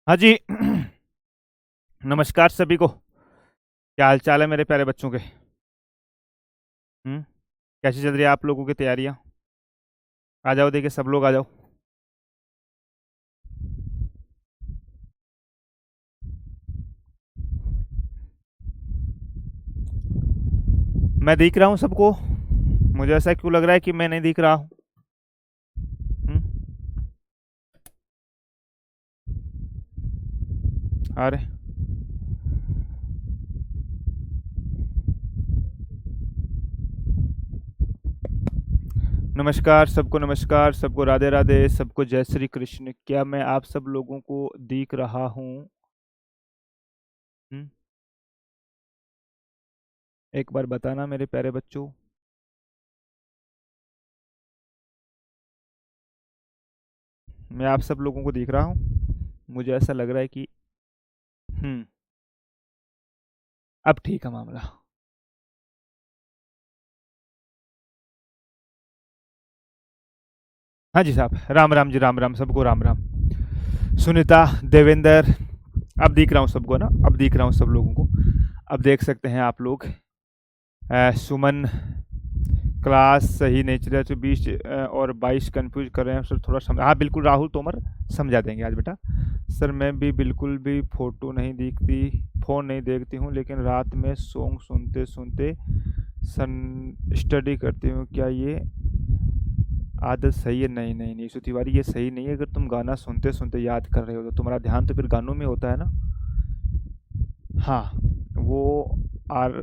हाँ जी। नमस्कार सभी को। क्या हाल चाल है मेरे प्यारे बच्चों के? कैसी चल रही है आप लोगों की तैयारियां? आ जाओ, देखिए सब लोग आ जाओ। मैं दिख रहा हूँ सबको? मुझे ऐसा क्यों लग रहा है कि मैं नहीं दिख रहा हूँ? हम्म, अरे, नमस्कार सबको, नमस्कार सबको, राधे राधे सबको, जय श्री कृष्ण। क्या मैं आप सब लोगों को दिख रहा हूँ? हम्म, एक बार बताना मेरे प्यारे बच्चों। मैं आप सब लोगों को दिख रहा हूँ? मुझे ऐसा लग रहा है कि हम्म अब ठीक है मामला। हाँ जी साहब, राम राम जी, राम राम सबको, राम राम। सुनीता, देवेंद्र, अब दिख रहा हूँ सबको ना, अब दिख रहा हूँ सब लोगों को। अब देख सकते हैं आप लोग। सुमन, क्लास सही नहीं चल रहा तो 20 और 22 कंफ्यूज कर रहे हैं सर, थोड़ा समझ। हाँ बिल्कुल, राहुल तोमर समझा देंगे आज बेटा। सर मैं भी बिल्कुल भी फोटो नहीं दिखती, फ़ोन नहीं देखती हूँ, लेकिन रात में सॉन्ग सुनते सुनते सन स्टडी करती हूँ। क्या ये आदत सही है? नहीं नहीं नहीं यशु तिवारी, ये सही नहीं है। अगर तुम गाना सुनते सुनते याद कर रहे हो तो तुम्हारा ध्यान तो फिर गानों में होता है ना। हाँ, वो आर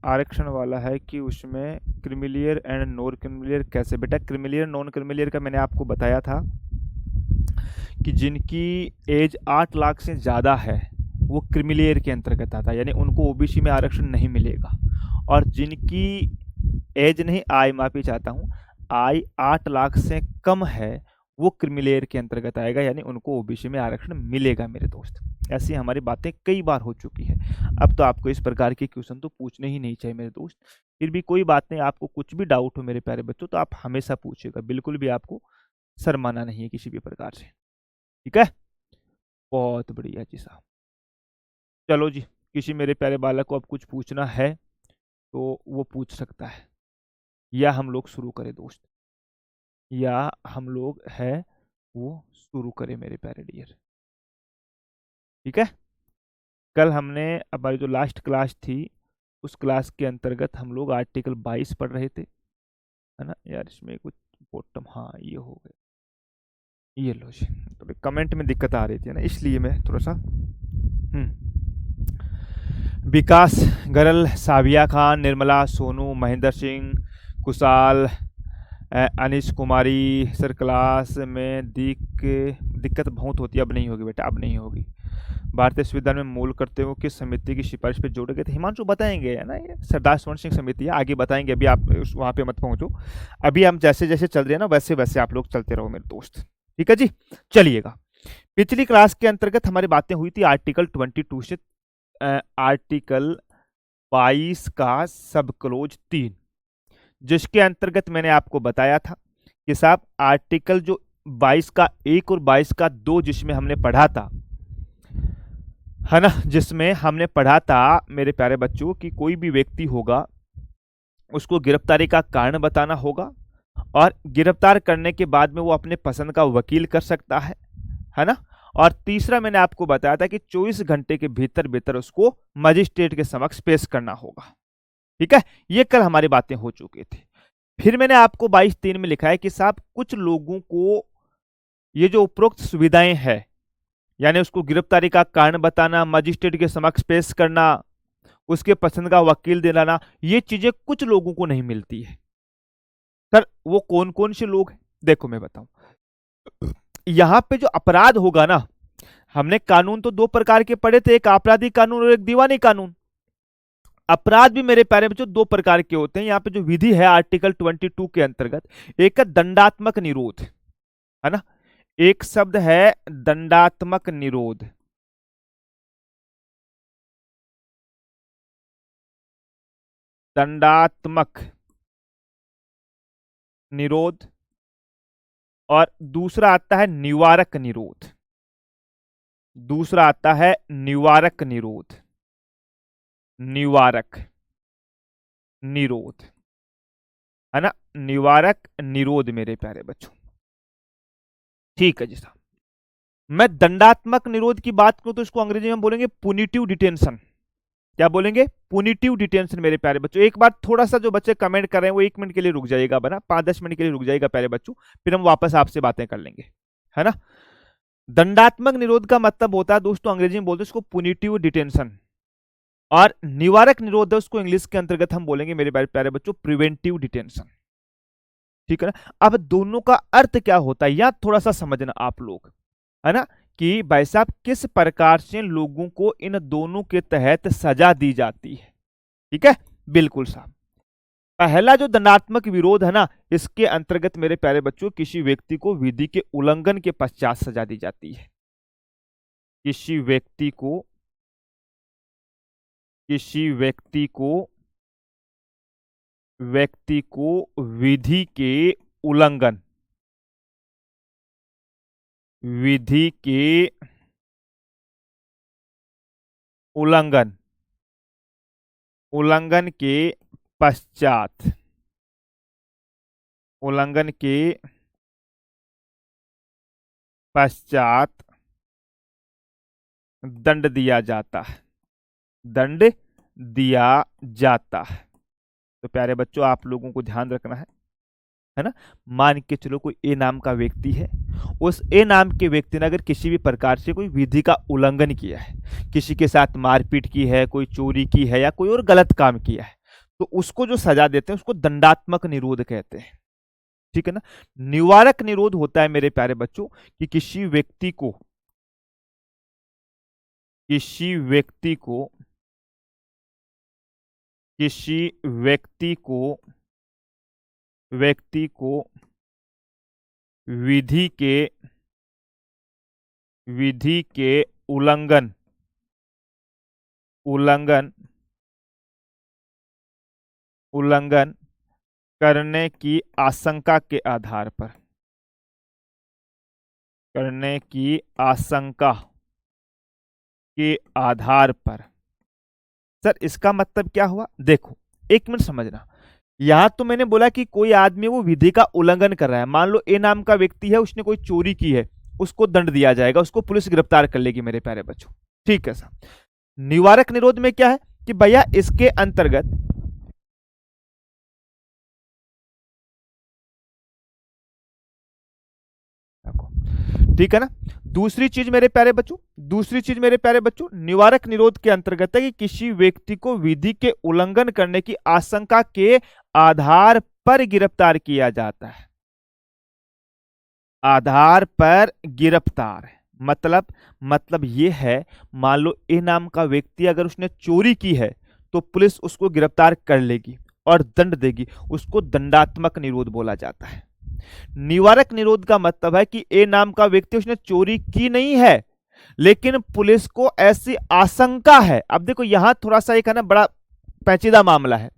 आरक्षण वाला है कि उसमें क्रिमिलियर एंड नॉन क्रिमिलियर कैसे? बेटा क्रिमिलियर नॉन क्रिमिलियर का मैंने आपको बताया था कि जिनकी एज 8 लाख से ज़्यादा है वो क्रिमिलियर के अंतर्गत आता है, यानी उनको ओबीसी में आरक्षण नहीं मिलेगा। और जिनकी एज नहीं, आय माफी चाहता हूँ, आय 8 लाख से कम है वो क्रिमिलेयर के अंतर्गत आएगा, यानी उनको ओबीसी में आरक्षण मिलेगा मेरे दोस्त। ऐसी हमारी बातें कई बार हो चुकी है। अब तो आपको इस प्रकार के क्वेश्चन तो पूछने ही नहीं चाहिए मेरे दोस्त। फिर भी कोई बात नहीं, आपको कुछ भी डाउट हो मेरे प्यारे बच्चों तो आप हमेशा पूछिएगा, बिल्कुल भी आपको शर्माना नहीं है किसी भी प्रकार से। ठीक है? बहुत बढ़िया जी साहब। चलो जी, किसी मेरे प्यारे बालक को अब कुछ पूछना है तो वो पूछ सकता है, या हम लोग शुरू करें दोस्त, या हम लोग है वो शुरू करें मेरे प्यारे डियर। ठीक है? कल हमने हमारी जो लास्ट क्लास थी उस क्लास के अंतर्गत हम लोग आर्टिकल 22 पढ़ रहे थे, है ना यार? इसमें कुछ बॉटम, हाँ ये हो गया, ये लो जी। तो कमेंट में दिक्कत आ रही थी ना, इसलिए मैं थोड़ा सा विकास, गरल, साविया खान, निर्मला, सोनू, महेंद्र सिंह, कुशाल, अनिश कुमारी। सर क्लास में दिक्कत बहुत होती है। अब नहीं होगी बेटा, अब नहीं होगी। भारतीय संविधान में मूल करते हुए किस समिति की सिफारिश पे जोड़े गए थे? हिमांशु बताएंगे, है ना, ये सरदार स्वर्ण सिंह समिति है, आगे बताएंगे। अभी आप वहां पे मत पहुंचो। अभी हम जैसे जैसे चल रहे हैं ना वैसे वैसे आप लोग चलते रहो मेरे दोस्त। ठीक है जी? चलिएगा। पिछली क्लास के अंतर्गत हमारी बातें हुई थी आर्टिकल 22 से आर्टिकल 22 का सब क्लोज 3, जिसके अंतर्गत मैंने आपको बताया था कि साहब आर्टिकल जो 22 का 1 और 22 का 2 जिसमें हमने पढ़ा था, है ना, जिसमें हमने पढ़ा था मेरे प्यारे बच्चों कि कोई भी व्यक्ति होगा उसको गिरफ्तारी का कारण बताना होगा, और गिरफ्तार करने के बाद में वो अपने पसंद का वकील कर सकता है ना। और तीसरा मैंने आपको बताया था कि 24 घंटे के भीतर भीतर उसको मजिस्ट्रेट के समक्ष पेश करना होगा। ठीक है? ये कल हमारी बातें हो चुकी थी। फिर मैंने आपको 22(3) में लिखा है कि साहब कुछ लोगों को ये जो उपरोक्त सुविधाएं हैं, यानी उसको गिरफ्तारी का कारण बताना, मजिस्ट्रेट के समक्ष पेश करना, उसके पसंद का वकील दिलाना, ये चीजें कुछ लोगों को नहीं मिलती है। सर वो कौन कौन से लोग हैं? देखो मैं बताऊं, यहां पे जो अपराध होगा ना, हमने कानून तो 2 प्रकार के पढ़े थे, एक आपराधिक कानून और एक दीवानी कानून। अपराध भी मेरे प्यारे बच्चों 2 प्रकार के होते हैं। यहाँ पे जो विधि है आर्टिकल 22 के अंतर्गत, एक है दंडात्मक निरोध, है ना, एक शब्द है दंडात्मक निरोध। दंडात्मक निरोध। और दूसरा आता है निवारक निरोध। दूसरा आता है निवारक निरोध, निवारक निरोध, है ना, निवारक निरोध मेरे प्यारे बच्चों। ठीक है जी साहब। मैं दंडात्मक निरोध की बात करूं तो इसको अंग्रेजी में बोलेंगे पुनिटिव डिटेंशन। क्या बोलेंगे? पुनिटिव डिटेंशन मेरे प्यारे बच्चों। एक बार थोड़ा सा जो बच्चे कमेंट कर रहे हैं वो 1 मिनट के लिए रुक जाइएगा, बना 5-10 मिनट के लिए रुक जाइएगा प्यारे बच्चों, फिर हम वापस आपसे बातें कर लेंगे, है ना। दंडात्मक निरोध का मतलब होता है दोस्तों, अंग्रेजी में बोलते हैं उसको पुनिटिव डिटेंशन, और निवारक निरोध है उसको इंग्लिश के अंतर्गत हम बोलेंगे मेरे प्यारे बच्चों प्रिवेंटिव डिटेंशन। ठीक है ना। अब दोनों का अर्थ क्या होता है या थोड़ा सा समझना आप लोग, है ना, कि भाई साहब किस प्रकार से लोगों को इन दोनों के तहत सजा दी जाती है। ठीक है, बिल्कुल साहब। पहला जो दंडात्मक विरोध है ना, इसके अंतर्गत मेरे प्यारे बच्चों किसी व्यक्ति को विधि के उल्लंघन के पश्चात सजा दी जाती है। किसी व्यक्ति को विधि के उल्लंघन उल्लंघन के पश्चात दंड दिया जाता है, तो प्यारे बच्चों आप लोगों को ध्यान रखना है ना। मान के चलो कोई ए नाम का व्यक्ति है, उस ए नाम के व्यक्ति ने अगर किसी भी प्रकार से कोई विधि का उल्लंघन किया है, किसी के साथ मारपीट की है, कोई चोरी की है या कोई और गलत काम किया है, तो उसको जो सजा देते हैं उसको दंडात्मक निरोध कहते हैं। ठीक है ना। निवारक निरोध होता है मेरे प्यारे बच्चों कि किसी व्यक्ति को विधि के उल्लंघन करने की आशंका के आधार पर सर इसका मतलब क्या हुआ? देखो 1 मिनट समझना। यहां तो मैंने बोला कि कोई आदमी वो विधि का उल्लंघन कर रहा है, मान लो ए नाम का व्यक्ति है, उसने कोई चोरी की है, उसको दंड दिया जाएगा, उसको पुलिस गिरफ्तार कर लेगी मेरे प्यारे बच्चों। ठीक है सर। निवारक निरोध में क्या है कि भैया इसके अंतर्गत ठीक है ना। दूसरी चीज मेरे प्यारे बच्चों निवारक निरोध के अंतर्गत है कि किसी व्यक्ति को विधि के उल्लंघन करने की आशंका के आधार पर गिरफ्तार किया जाता है। आधार पर गिरफ्तार मतलब ये है, मान लो ए नाम का व्यक्ति अगर उसने चोरी की है तो पुलिस उसको गिरफ्तार कर लेगी और दंड देगी, उसको दंडात्मक निरोध बोला जाता है। निवारक निरोध का मतलब है कि ए नाम का व्यक्ति उसने चोरी की नहीं है, लेकिन पुलिस को ऐसी आशंका है। अब देखो यहां थोड़ा सा एक है ना बड़ा पेचीदा मामला है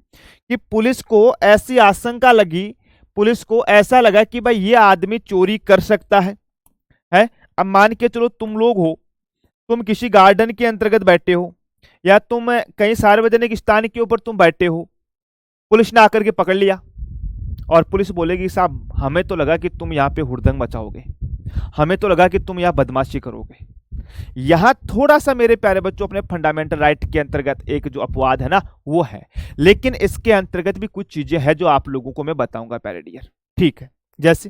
कि पुलिस को ऐसी आशंका लगी, पुलिस को ऐसा लगा कि भाई ये आदमी चोरी कर सकता है। अब मान के चलो तुम लोग हो, तुम किसी गार्डन के अंतर्गत बैठे हो या तुम कहीं सार्वजनिक स्थान के ऊपर तुम बैठे हो, पुलिस ने आकर के पकड़ लिया और पुलिस बोलेगी साहब हमें तो लगा कि तुम यहाँ पे हुड़दंग मचाओगे, हमें तो लगा कि तुम यहाँ बदमाशी करोगे। यहां थोड़ा सा मेरे प्यारे बच्चों अपने फंडामेंटल राइट के अंतर्गत एक जो अपवाद है ना वो है, लेकिन इसके अंतर्गत भी कुछ चीजें हैं जो आप लोगों को मैं बताऊंगा प्यारे डियर। ठीक है, जैसे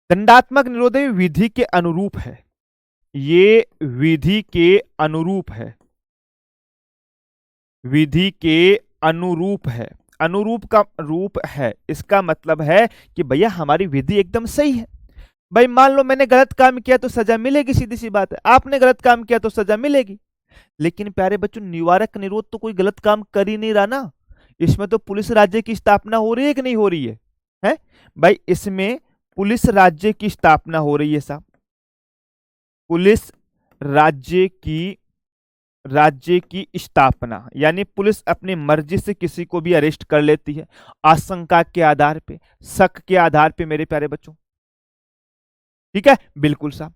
दंडात्मक निरोध विधि के अनुरूप है, ये विधि के अनुरूप है, विधि के अनुरूप है, अनुरूप का रूप है, इसका मतलब है कि भैया हमारी विधि एकदम सही है। भाई मान लो मैंने गलत काम किया तो सजा मिलेगी, सीधी सी बात है, आपने गलत काम किया तो सजा मिलेगी। लेकिन प्यारे बच्चों निवारक निरोध तो कोई गलत काम कर ही नहीं रहा ना, इसमें तो पुलिस राज्य की स्थापना हो रही है कि नहीं हो रही है भाई, इसमें पुलिस राज्य की स्थापना हो रही है साहब, पुलिस राज्य की स्थापना, यानी पुलिस अपनी मर्जी से किसी को भी अरेस्ट कर लेती है आशंका के आधार पे, शक के आधार पे मेरे प्यारे बच्चों। ठीक है, बिल्कुल साहब।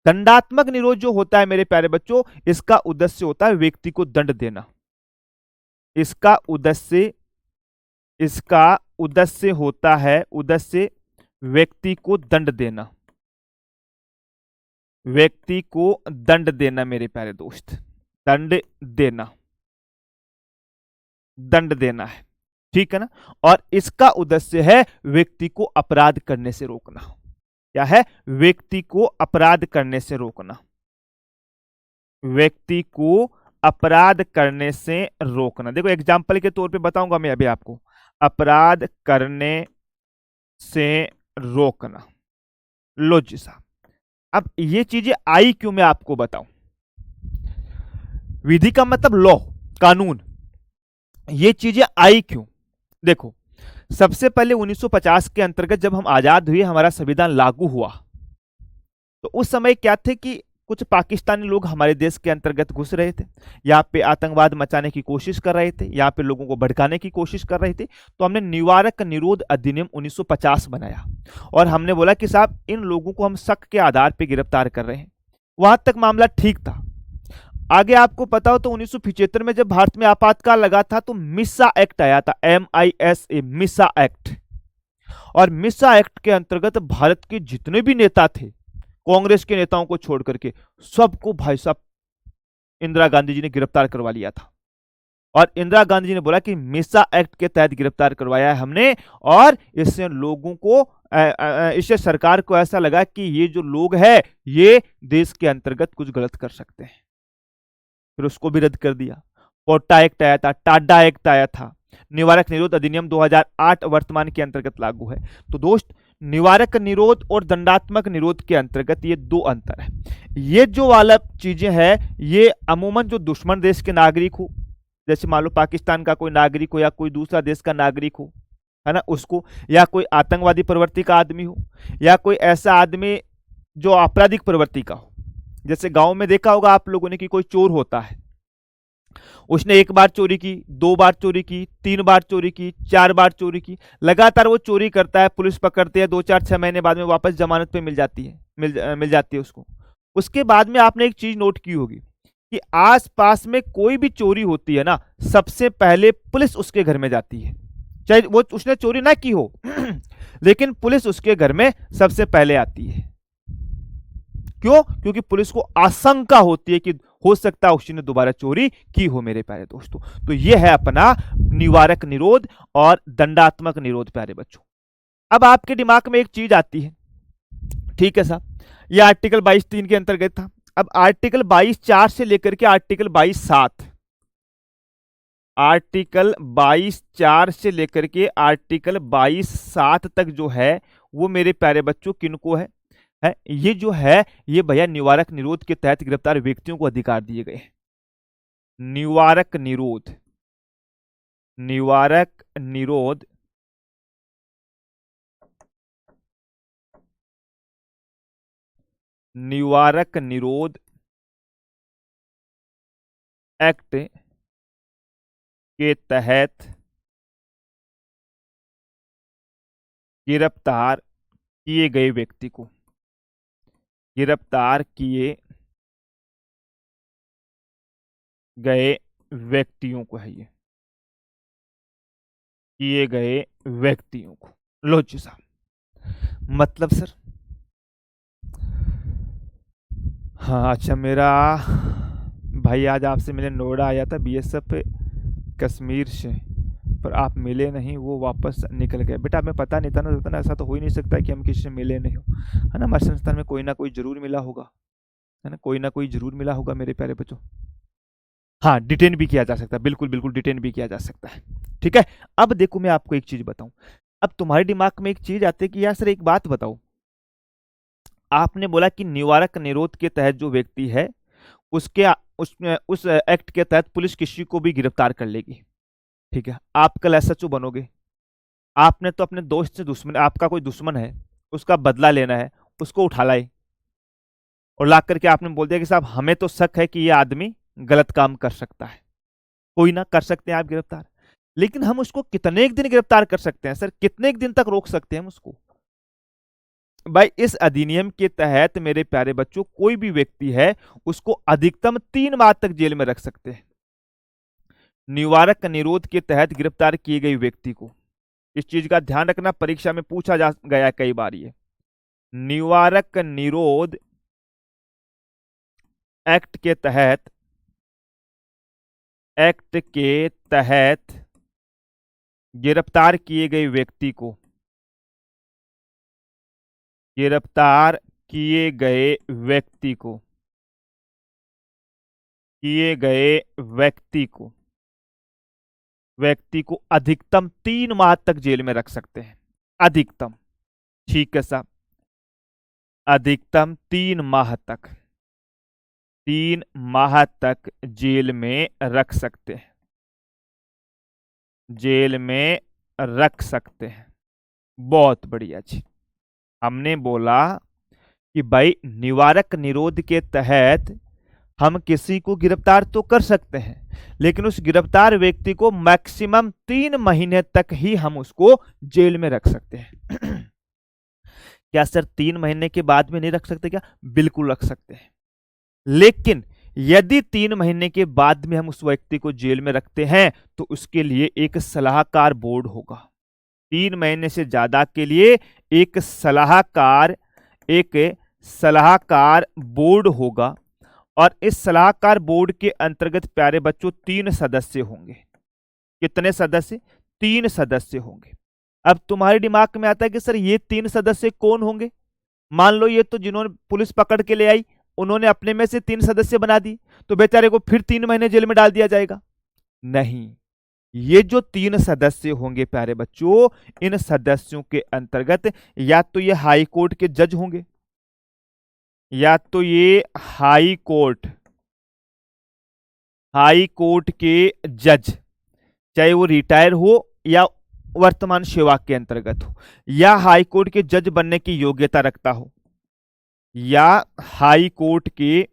दंडात्मक निरोध जो होता है मेरे प्यारे बच्चों, इसका उद्देश्य होता है व्यक्ति को दंड देना। इसका उद्देश्य होता है, उद्देश्य व्यक्ति को दंड देना, व्यक्ति को दंड देना मेरे प्यारे दोस्त, दंड देना, दंड देना है, ठीक है ना। और इसका उद्देश्य है व्यक्ति को अपराध करने से रोकना। क्या है? व्यक्ति को अपराध करने से रोकना, व्यक्ति को अपराध करने से रोकना। देखो एग्जाम्पल के तौर पे बताऊंगा मैं अभी आपको, अपराध करने से रोकना। लो जी साहब, अब ये चीजें आई क्यों मैं आपको बताऊं। विधि का मतलब लॉ, कानून। ये चीजें आई क्यों? देखो, सबसे पहले 1950 के अंतर्गत जब हम आजाद हुए, हमारा संविधान लागू हुआ, तो उस समय क्या थे कि कुछ पाकिस्तानी लोग हमारे देश के अंतर्गत घुस रहे थे, यहाँ पे आतंकवाद मचाने की कोशिश कर रहे थे, यहाँ पे लोगों को भड़काने की कोशिश कर रहे थे। तो हमने निवारक निरोध अधिनियम 1950 बनाया और हमने बोला कि साहब इन लोगों को हम शक के आधार पर गिरफ्तार कर रहे हैं। वहां तक मामला ठीक था। आगे आपको पता हो तो 1975 में जब भारत में आपातकाल लगा था तो मिसा एक्ट आया था, MISA, मिसा एक्ट। और मिसा एक्ट के अंतर्गत भारत के जितने भी नेता थे, कांग्रेस के नेताओं को छोड़ करके, सबको भाई साहब इंदिरा गांधी जी ने गिरफ्तार करवा लिया था। और इंदिरा गांधी जी ने बोला कि मिसा एक्ट के तहत गिरफ्तार करवाया है हमने, और इससे लोगों को इससे सरकार को ऐसा लगा कि ये जो लोग हैं ये देश के अंतर्गत कुछ गलत कर सकते हैं, फिर उसको भी रद्द कर दिया। पोटा एक्ट आया था, टाडा एक्ट आया था। निवारक निरोध अधिनियम 2008 वर्तमान के अंतर्गत लागू है। तो दोस्त, निवारक निरोध और दंडात्मक निरोध के अंतर्गत ये दो अंतर है। ये जो वाला चीजें हैं ये अमूमन जो दुश्मन देश के नागरिक हो, जैसे मान लो पाकिस्तान का कोई नागरिक हो या कोई दूसरा देश का नागरिक हो, है ना, उसको, या कोई आतंकवादी प्रवृत्ति का आदमी हो, या कोई ऐसा आदमी जो आपराधिक प्रवृत्ति का हो। जैसे गांव में देखा होगा आप लोगों ने कि कोई चोर होता है, उसने एक बार चोरी की, 2 बार चोरी की, 3 बार चोरी की, 4 बार चोरी की, लगातार वो चोरी करता है, पुलिस पकड़ती है, 2-4-6 महीने बाद में वापस जमानत पे मिल जाती है, मिल जाती है उसको। उसके बाद में आपने एक चीज नोट की होगी कि आसपास में कोई भी चोरी होती है ना, सबसे पहले पुलिस उसके घर में जाती है, चाहे वो उसने चोरी ना की हो लेकिन पुलिस उसके घर में सबसे पहले आती है। क्यों? क्योंकि पुलिस को आशंका होती है कि हो सकता है उसने दोबारा चोरी की हो मेरे प्यारे दोस्तों। तो यह है अपना निवारक निरोध और दंडात्मक निरोध प्यारे बच्चों। अब आपके दिमाग में एक चीज आती है, ठीक है साहब, यह आर्टिकल 22(3) के अंतर्गत था। अब आर्टिकल 22(4) से लेकर के आर्टिकल 22(7), आर्टिकल 22(4) से लेकर के आर्टिकल 22(7) तक जो है वो मेरे प्यारे बच्चों किनको है, ये जो है ये भैया निवारक निरोध के तहत गिरफ्तार व्यक्तियों को अधिकार दिए गए। निवारक निरोध, निवारक निरोध निवारक निरोध एक्ट के तहत गिरफ्तार किए गए व्यक्ति को, गिरफ्तार किए गए व्यक्तियों को है, ये किए गए व्यक्तियों को। लो जी साहब, मतलब सर, हाँ अच्छा, मेरा भाई आज आपसे मिले, नोएडा आया था BSF कश्मीर से, पर आप मिले नहीं, वो वापस निकल गए। बेटा हमें पता नहीं था ना, ऐसा तो हो ही नहीं सकता कि हम किसी से मिले नहीं हो, है ना। हमारे संस्थान में कोई ना कोई जरूर मिला होगा, है ना, कोई ना कोई जरूर मिला होगा मेरे प्यारे बच्चों। हाँ, डिटेन भी किया जा सकता है, बिल्कुल बिल्कुल डिटेन भी किया जा सकता है, ठीक है। अब देखो मैं आपको एक चीज बताऊं, अब तुम्हारे दिमाग में एक चीज आती है कि यार सर एक बात बताओ, आपने बोला कि निवारक निरोध के तहत जो व्यक्ति है उसके उस एक्ट के तहत पुलिस किसी को भी गिरफ्तार कर लेगी, ठीक है। आप कल SHO बनोगे, आपने तो अपने दोस्त से दुश्मन, आपका कोई दुश्मन है, उसका बदला लेना है, उसको उठा लाए और ला करके आपने बोल दिया कि साहब हमें तो शक है कि ये आदमी गलत काम कर सकता है, कोई ना, कर सकते हैं आप गिरफ्तार, लेकिन हम उसको कितने एक दिन गिरफ्तार कर सकते हैं सर, कितने एक दिन तक रोक सकते हैं हम उसको? भाई इस अधिनियम के तहत मेरे प्यारे बच्चों कोई भी व्यक्ति है उसको अधिकतम 3 माह तक जेल में रख सकते हैं। निवारक निरोध के तहत गिरफ्तार किए गए व्यक्ति को, इस चीज का ध्यान रखना, परीक्षा में पूछा जा गया कई बार ये। निवारक निरोध एक्ट के तहत गिरफ्तार किए गए व्यक्ति को, गिरफ्तार किए गए व्यक्ति को, किए गए व्यक्ति को अधिकतम 3 माह तक जेल में रख सकते हैं। अधिकतम, ठीक है साहब, अधिकतम 3 माह तक, 3 माह तक जेल में रख सकते हैं, जेल में रख सकते हैं। बहुत बढ़िया जी। हमने बोला कि भाई निवारक निरोध के तहत हम किसी को गिरफ्तार तो कर सकते हैं, लेकिन उस गिरफ्तार व्यक्ति को मैक्सिमम 3 महीने तक ही हम उसको जेल में रख सकते हैं। क्या सर 3 महीने के बाद में नहीं रख सकते क्या? बिल्कुल रख सकते हैं, लेकिन यदि 3 महीने के बाद में हम उस व्यक्ति को जेल में रखते हैं तो उसके लिए एक सलाहकार बोर्ड होगा। 3 महीने से ज्यादा के लिए एक सलाहकार बोर्ड होगा, और इस सलाहकार बोर्ड के अंतर्गत प्यारे बच्चों 3 सदस्य होंगे। कितने सदस्य? 3 सदस्य होंगे। अब तुम्हारे दिमाग में आता है कि सर ये 3 सदस्य कौन होंगे? मान लो ये तो जिन्होंने पुलिस पकड़ के ले आई उन्होंने अपने में से 3 सदस्य बना दी, तो बेचारे को फिर 3 महीने जेल में डाल दिया जाएगा? नहीं, ये जो 3 सदस्य होंगे प्यारे बच्चों, इन सदस्यों के अंतर्गत या तो ये हाई कोर्ट के जज होंगे, या तो ये हाई कोर्ट के जज, चाहे वो रिटायर हो या वर्तमान सेवा के अंतर्गत हो, या हाई कोर्ट के जज बनने की योग्यता रखता हो, या हाई कोर्ट के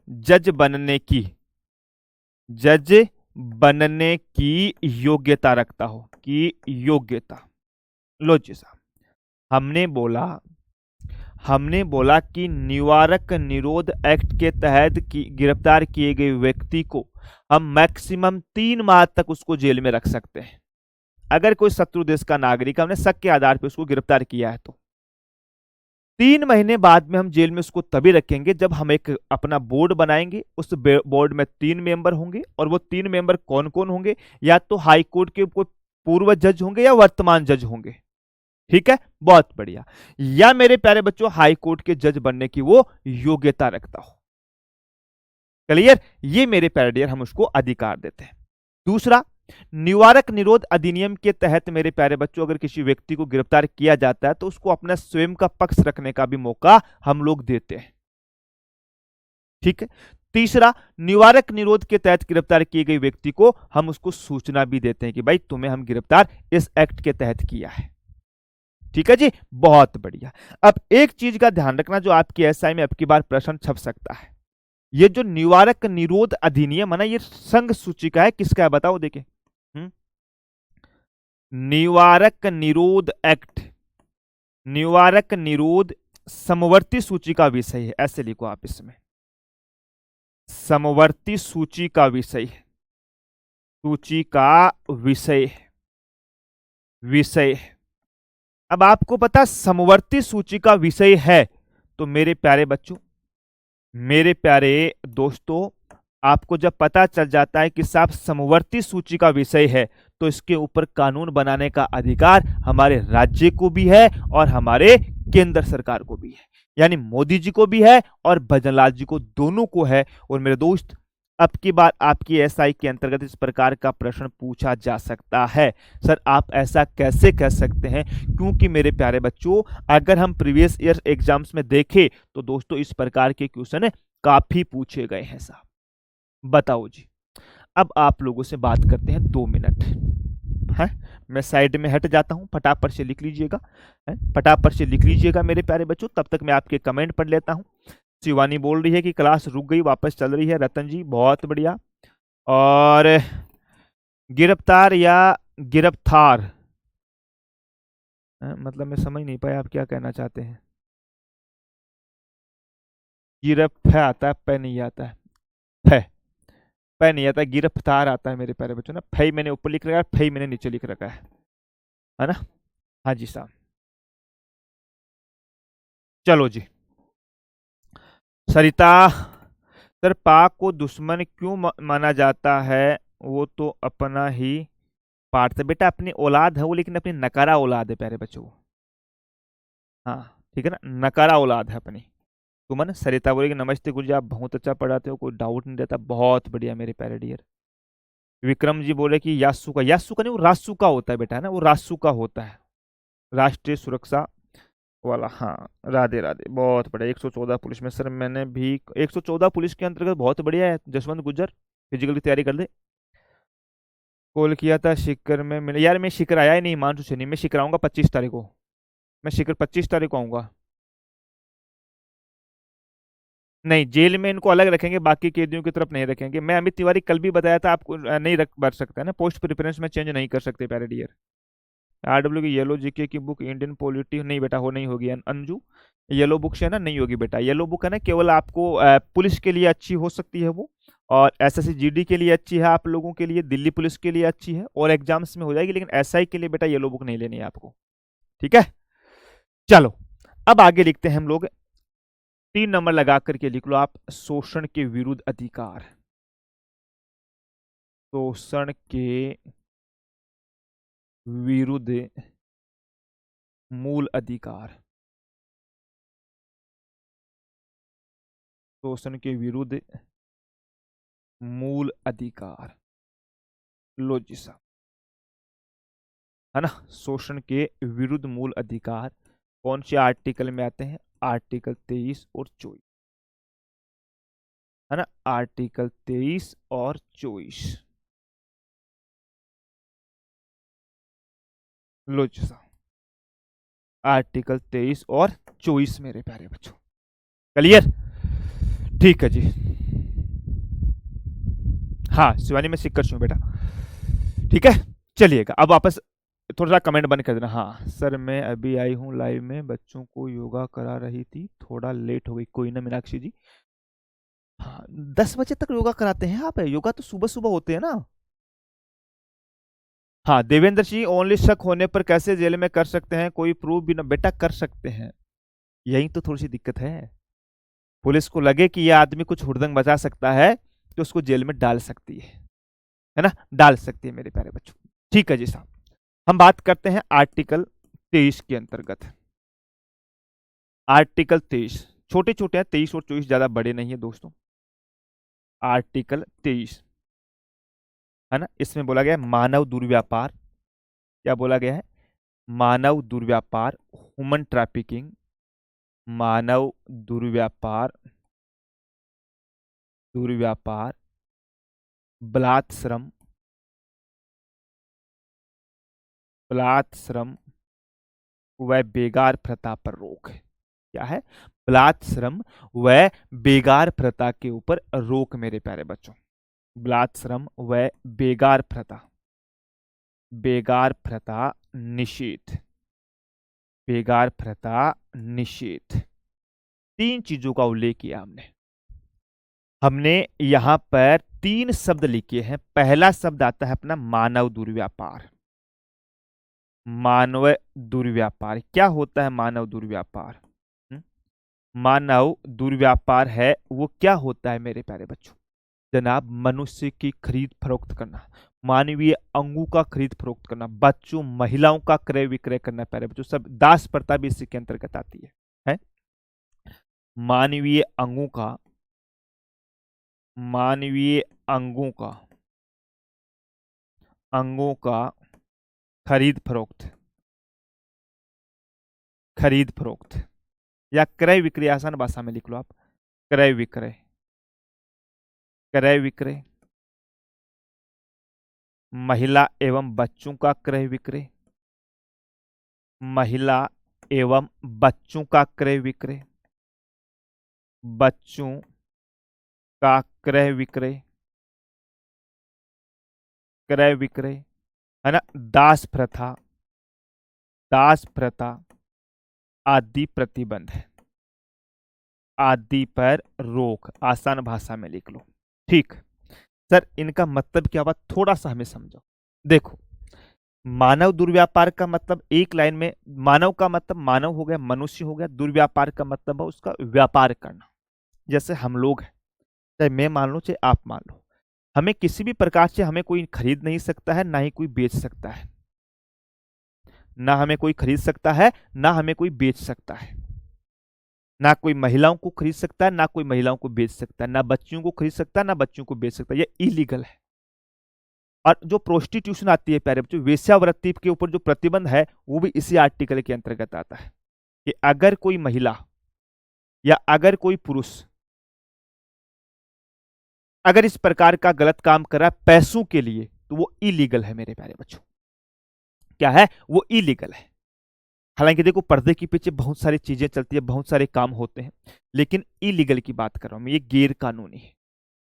जज बनने की योग्यता रखता हो, की योग्यता। लो जी साहब, हमने बोला कि निवारक निरोध एक्ट के तहत गिरफ्तार किए गए व्यक्ति को हम मैक्सिमम 3 माह तक उसको जेल में रख सकते हैं। अगर कोई शत्रु देश का नागरिक हमने शक के आधार पर उसको गिरफ्तार किया है तो 3 महीने बाद में हम जेल में उसको तभी रखेंगे जब हम एक अपना बोर्ड बनाएंगे। उस बोर्ड में 3 मेंबर होंगे, और वो 3 मेंबर कौन कौन होंगे? या तो हाई कोर्ट के कोई पूर्व जज होंगे या वर्तमान जज होंगे। ठीक है, बहुत बढ़िया। या मेरे प्यारे बच्चों हाई कोर्ट के जज बनने की वो योग्यता रखता हो। क्लियर? ये मेरे प्यारे डियर हम उसको अधिकार देते हैं। दूसरा, निवारक निरोध अधिनियम के तहत मेरे प्यारे बच्चों अगर किसी व्यक्ति को गिरफ्तार किया जाता है तो उसको अपना स्वयं का पक्ष रखने का भी मौका हम लोग देते हैं। ठीक है। तीसरा, निवारक निरोध के तहत गिरफ्तार किए गए व्यक्ति को हम उसको सूचना भी देते हैं कि भाई तुम्हें हम गिरफ्तार इस एक्ट के तहत किया है। ठीक है जी, बहुत बढ़िया। अब एक चीज का ध्यान रखना जो आपकी एसआई में आपकी बार प्रश्न छप सकता है, ये जो निवारक निरोध अधिनियम है ना, ये संघ सूची का है, किसका है बताओ? देखिए, निवारक निरोध एक्ट, निवारक निरोध समवर्ती सूची का विषय है, ऐसे लिखो आप इसमें, समवर्ती सूची का विषय है, सूची का विषय। अब आपको पता समवर्ती सूची का विषय है तो मेरे प्यारे बच्चों, मेरे प्यारे दोस्तों, आपको जब पता चल जाता है कि साहब समवर्ती सूची का विषय है तो इसके ऊपर कानून बनाने का अधिकार हमारे राज्य को भी है और हमारे केंद्र सरकार को भी है, यानी मोदी जी को भी है और भजनलाल जी को, दोनों को है। और मेरे दोस्त, अब की बार आपकी एसआई के अंतर्गत इस प्रकार का प्रश्न पूछा जा सकता है। सर आप ऐसा कैसे कह सकते हैं? क्योंकि मेरे प्यारे बच्चों, अगर हम प्रीवियस ईयर एग्जाम्स में देखें तो दोस्तों इस प्रकार के क्वेश्चन काफी पूछे गए हैं साहब। बताओ जी, अब आप लोगों से बात करते हैं 2 मिनट है। मैं साइड में हट जाता हूं, फटाफट से लिख लीजिएगा, फटाफट से लिख लीजिएगा मेरे प्यारे बच्चों, तब तक मैं आपके कमेंट पढ़ लेता हूं। शिवानी बोल रही है कि क्लास रुक गई, वापस चल रही है। रतन जी बहुत बढ़िया। और गिरफ्तार या गिरफ्तार मतलब मैं समझ नहीं पाया आप क्या कहना चाहते हैं। गिरफ आता है, पे नहीं आता है। फै पे नहीं आता, गिरफ्तार आता है मेरे प्यारे बच्चों ना। फै मैंने ऊपर लिख रखा है, फै मैंने नीचे लिख रखा है ना। हाँ जी साहब। चलो जी। सरिता, सर पाक को दुश्मन क्यों माना जाता है? वो तो अपना ही पार्ट है बेटा, अपनी औलाद है वो, लेकिन अपनी नकारा औलाद है प्यारे बच्चों। हाँ ठीक है ना, नकारा औलाद है अपनी। सुमन, सरिता बोलेगी नमस्ते गुरुजी, आप बहुत अच्छा पढ़ाते हो, कोई डाउट नहीं रहता, बहुत बढ़िया मेरे प्यारे डियर। विक्रम जी बोले कि यासुका, यासुका नहीं वो रासुका होता है बेटा, है ना, वो रासुका होता है, राष्ट्रीय सुरक्षा वाला। हाँ, राधे राधे, बहुत बढ़िया। 114 पुलिस में सर मैंने भी 114 पुलिस के अंतर्गत, बहुत बढ़िया है जसवंत गुज्जर, फिजिकल की तैयारी कर दे। कॉल किया था शिखर में मिले यार, मैं शिखर आया ही नहीं, हिमांशु से नहीं, मैं शिखर आऊंगा 25 तारीख को, मैं शिखर 25 तारीख को आऊंगा। नहीं, जेल में इनको अलग रखेंगे, बाकी कैदियों की तरफ नहीं रखेंगे। मैं अमित तिवारी कल भी बताया था आपको, नहीं रख बढ़ सकता है ना, पोस्ट प्रेफरेंस में चेंज नहीं कर सकते प्यारे डियर। आरडब्ल्यू की येलो जीके की बुक इंडियन पॉलिटी नहीं बेटा, हो नहीं होगी अंजू, येलो बुक से ना नहीं होगी बेटा। येलो बुक है ना, केवल आपको पुलिस के लिए अच्छी हो सकती है वो, और एसएससी जीडी के लिए अच्छी है, आप लोगों के लिए दिल्ली पुलिस के लिए अच्छी है, और एग्जाम्स में हो जाएगी, लेकिन एसआई के लिए बेटा येलो बुक नहीं लेनी है आपको। ठीक है, चलो अब आगे लिखते हैं हम लोग। 3 नंबर लगा करके लिख लो आप, शोषण के विरुद्ध अधिकार। शोषण के विरुद्ध मूल अधिकार। शोषण के विरुद्ध मूल अधिकार। लो जी साहब, है ना, शोषण के विरुद्ध मूल अधिकार कौन से आर्टिकल में आते हैं? आर्टिकल 23 और 24, है ना, आर्टिकल 23 और 24। लो जी साहब, आर्टिकल 23 और 24 मेरे प्यारे बच्चों, क्लियर? ठीक है जी। हाँ शिवानी, मैं सिक्कर छू बेटा, ठीक है। चलिएगा अब वापस, थोड़ा सा कमेंट बंद कर देना। हाँ सर, मैं अभी आई हूँ लाइव में, बच्चों को योगा करा रही थी, थोड़ा लेट हो गई, कोई ना मीनाक्षी जी। हाँ 10 बजे तक योगा कराते हैं आप? योगा तो सुबह सुबह होते हैं ना। हाँ देवेंद्र सिंह, ओनली शक होने पर कैसे जेल में कर सकते हैं, कोई प्रूफ भी ना? बेटा कर सकते हैं, यही तो थोड़ी सी दिक्कत है। पुलिस को लगे कि यह आदमी कुछ हुड़दंग बचा सकता है, तो उसको जेल में डाल सकती है ना, डाल सकती है मेरे प्यारे बच्चों। ठीक है जी साहब, हम बात करते हैं आर्टिकल 23 के अंतर्गत। आर्टिकल 23 छोटे छोटे हैं, 23 और 24 ज्यादा बड़े नहीं है दोस्तों। आर्टिकल 23, है ना, इसमें बोला गया है मानव दुर्व्यापार। क्या बोला गया है? मानव दुर्व्यापार, ह्यूमन ट्रैफिकिंग, मानव दुर्व्यापार, दुर्व्यापार, बलात् श्रम, बलात् श्रम व बेगार प्रथा पर रोक है। क्या है? बलात् श्रम व बेगार प्रथा के ऊपर रोक मेरे प्यारे बच्चों। बलात् श्रम व बेगार प्रथा, बेगार प्रथा निषेध, बेगार प्रथा निषेध, 3 चीजों का उल्लेख किया हमने। हमने यहां पर 3 शब्द लिखे हैं। पहला शब्द आता है अपना मानव दुर्व्यापार। मानव दुर्व्यापार क्या होता है? मानव दुर्व्यापार, हम्म? मानव दुर्व्यापार है वो क्या होता है मेरे प्यारे बच्चों? जनाब, मनुष्य की खरीद फरोख्त करना, मानवीय अंगों का खरीद फरोख्त करना, बच्चों महिलाओं का क्रय विक्रय करना प्यारे बच्चों, सब दास प्रथा भी इसी के अंतर्गत आती है? मानवीय अंगों का, मानवीय अंगों का, अंगों का खरीद फरोख्त, खरीद फरोख्त या क्रय विक्रय, आसान भाषा में लिख लो आप, क्रय विक्रय, क्रय विक्रय, महिला एवं बच्चों का क्रय विक्रय, महिला एवं बच्चों का क्रय विक्रय, बच्चों का क्रय विक्रय, क्रय विक्रय, है ना, दास प्रथा, दास प्रथा आदि प्रतिबंध है, आदि पर रोक, आसान भाषा में लिख लो। ठीक सर, इनका मतलब क्या हुआ, थोड़ा सा हमें समझो। देखो, मानव दुर्व्यापार का मतलब एक लाइन में, मानव का मतलब मानव हो गया, मनुष्य हो गया, दुर्व्यापार का मतलब है उसका व्यापार करना। जैसे हम लोग हैं, चाहे मैं मान लो चाहे आप मान लो, हमें किसी भी प्रकार से हमें कोई खरीद नहीं सकता है, ना ही कोई बेच सकता है, ना हमें कोई खरीद सकता है, ना हमें कोई बेच सकता है, ना कोई महिलाओं को खरीद सकता है, ना कोई महिलाओं को बेच सकता है, ना बच्चियों को खरीद सकता है, ना बच्चियों को बेच सकता है, ये इलीगल है। और जो प्रोस्टिट्यूशन आती है प्यारे बच्चों, वेश्यावृत्ति के ऊपर जो प्रतिबंध है, वो भी इसी आर्टिकल के अंतर्गत आता है कि अगर कोई महिला या अगर कोई पुरुष अगर इस प्रकार का गलत काम कर रहा है पैसों के लिए, तो वो इलीगल है मेरे प्यारे बच्चों। क्या है वो? इलीगल है। हालांकि देखो, पर्दे के पीछे बहुत सारी चीजें चलती है, बहुत सारे काम होते हैं, लेकिन इलीगल की बात कर रहा हूं मैं, ये गैर कानूनी है।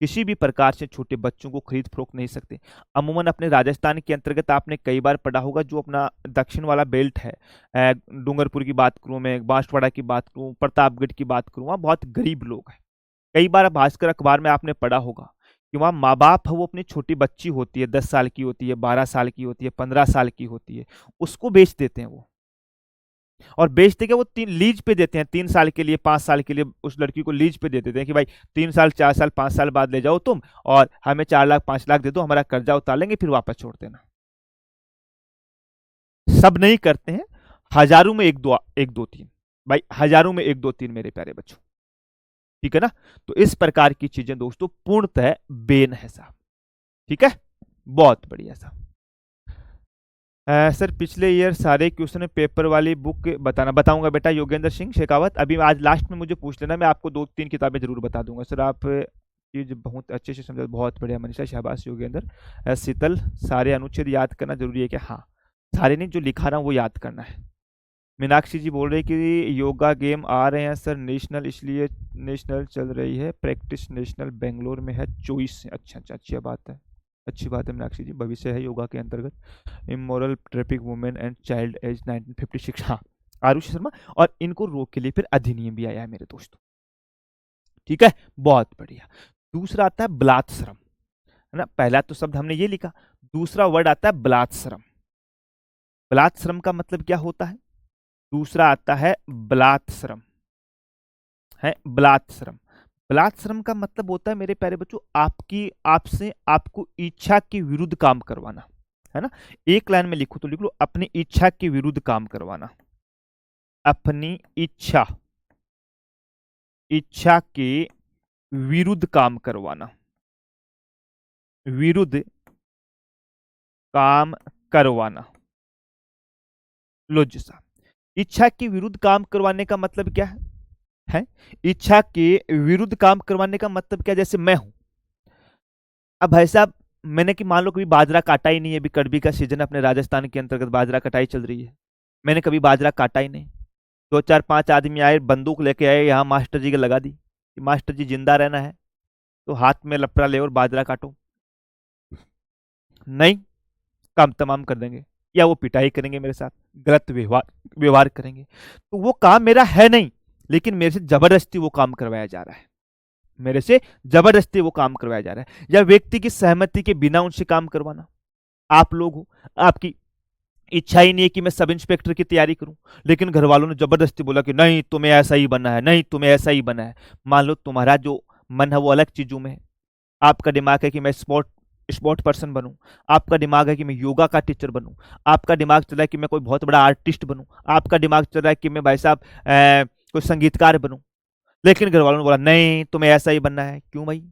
किसी भी प्रकार से छोटे बच्चों को खरीद फरोख्त नहीं सकते। अमूमन अपने राजस्थान के अंतर्गत आपने कई बार पढ़ा होगा, जो अपना दक्षिण वाला बेल्ट है, डूंगरपुर की बात करूं मैं, बांसवाड़ा की बात करूं, प्रतापगढ़ की बात करूं, वहाँ बहुत गरीब लोग हैं। कई बार भास्कर अखबार में आपने पढ़ा होगा कि वहाँ माँ बाप है, वो अपनी छोटी बच्ची होती है, 10 साल की होती है, 12 साल की होती है, 15 साल की होती है, उसको बेच देते हैं वो। और बेचते क्या, वो लीज पे देते हैं, 3 साल के लिए, 5 साल के लिए उस लड़की को लीज पे दे देते हैं कि भाई 3 साल, 4 साल, 5 साल बाद ले जाओ तुम, और हमें 4 लाख 5 लाख दे दो, हमारा कर्जा उतार लेंगे, फिर वापस छोड़ देना। सब नहीं करते हैं, हजारों में एक दो तीन, भाई हजारों में एक दो तीन मेरे प्यारे बच्चों। ठीक है ना? तो इस प्रकार की चीजें दोस्तों पूर्णतः बेन है साहब। ठीक है, बहुत बढ़िया साहब। सर पिछले ईयर सारे क्वेश्चन पेपर वाली बुक बताना। बताऊंगा बेटा, योगेंद्र सिंह शेखावत। अभी आज लास्ट में मुझे पूछ लेना, मैं आपको 2-3 किताबें जरूर बता दूंगा। सर आप चीज बहुत अच्छे से समझा, बहुत बढ़िया मनीषा, शाबाश योगेंद्र। शीतल, सारे अनुच्छेद याद करना जरूरी है क्या? हाँ, सारे नहीं, जो लिखा रहा हूँ वो याद करना है। मीनाक्षी जी बोल रहे कि योगा गेम आ रहे हैं सर नेशनल, इसलिए नेशनल चल रही है प्रैक्टिस, नेशनल बेंगलोर में है 24 से। अच्छा अच्छा, अच्छी बात है, अच्छी बात है मीनाक्षी जी, भविष्य है योगा के अंतर्गत। Immoral traffic women and child age 1956। हाँ, आरुषि शर्मा। और इनको रोक के लिए फिर अधिनियम भी आया है मेरे दोस्तों। ठीक है, बहुत बढ़िया। दूसरा आता है बलात्श्रम, है ना? पहला तो शब्द हमने ये लिखा, दूसरा वर्ड आता है बलात्श्रम। बलात्श्रम का मतलब क्या होता है? दूसरा आता है बलात्श्रम, है बलात्श्रम। बलात्श्रम का मतलब होता है मेरे प्यारे बच्चों, आपकी आपसे आपको इच्छा के विरुद्ध काम करवाना, है ना? एक लाइन में लिखो तो लिख लो, अपनी इच्छा के विरुद्ध काम करवाना। अपनी इच्छा, इच्छा के विरुद्ध काम करवाना, विरुद्ध काम करवाना। लो जी साहब, इच्छा के विरुद्ध काम करवाने का मतलब क्या है? इच्छा के विरुद्ध काम करवाने का मतलब क्या? जैसे मैं हूं, अब भाई साहब, मैंने कि मान लो कभी बाजरा काटा ही नहीं है, अभी कड़बी का सीजन अपने राजस्थान के अंतर्गत बाजरा कटाई चल रही है, मैंने कभी बाजरा काटा ही नहीं। 2 4 5 आदमी आए, बंदूक लेके आए, यहाँ मास्टर जी के लगा दी कि मास्टर जी जिंदा रहना है तो हाथ में लपड़ा ले और बाजरा काटो। नहीं, काम तमाम कर देंगे, या वो पिटाई करेंगे मेरे साथ, गलत व्यवहार व्यवहार करेंगे। तो वो काम मेरा है नहीं, लेकिन मेरे से जबरदस्ती वो काम करवाया जा रहा है, मेरे से जबरदस्ती वो काम करवाया जा रहा है, या व्यक्ति की सहमति के बिना उनसे काम करवाना। आप लोग हो, आपकी इच्छा ही नहीं है कि मैं सब इंस्पेक्टर की तैयारी करूं, लेकिन घर वालों ने जबरदस्ती बोला कि नहीं तुम्हें ऐसा ही बनना है, नहीं तुम्हें ऐसा ही बनना है। मान लो तुम्हारा जो मन है वो अलग चीजों में है, आपका दिमाग है कि मैं स्पोर्ट स्पोर्ट पर्सन बनूं, आपका दिमाग है कि मैं योगा का टीचर बनूं, आपका दिमाग चल रहा है कि मैं कोई बहुत बड़ा आर्टिस्ट बनूं, आपका दिमाग चल रहा है कि मैं भाई साहब कोई संगीतकार बनूं, लेकिन घर वालों ने बोला नहीं तुम्हें ऐसा ही बनना है। क्यों भाई?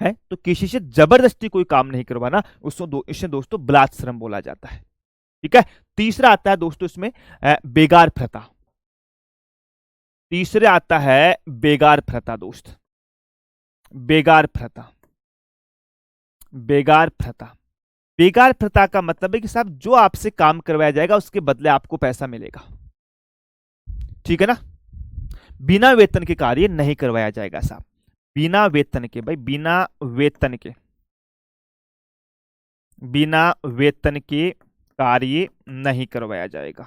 है तो किसी से जबरदस्ती कोई काम नहीं करवाना, इसे दोस्तों बलात्श्रम बोला जाता है। ठीक है, तीसरा आता है दोस्तों इसमें बेगार प्रथा। तीसरे आता है बेगार प्रथा दोस्त, बेगार प्रथा, बेगार प्रथा। बेगार प्रथा का मतलब है कि साहब जो आपसे काम करवाया जाएगा उसके बदले आपको पैसा मिलेगा। ठीक है ना? बिना वेतन के कार्य नहीं करवाया जाएगा साहब, बिना वेतन के, भाई बिना वेतन के, बिना वेतन के कार्य नहीं करवाया जाएगा,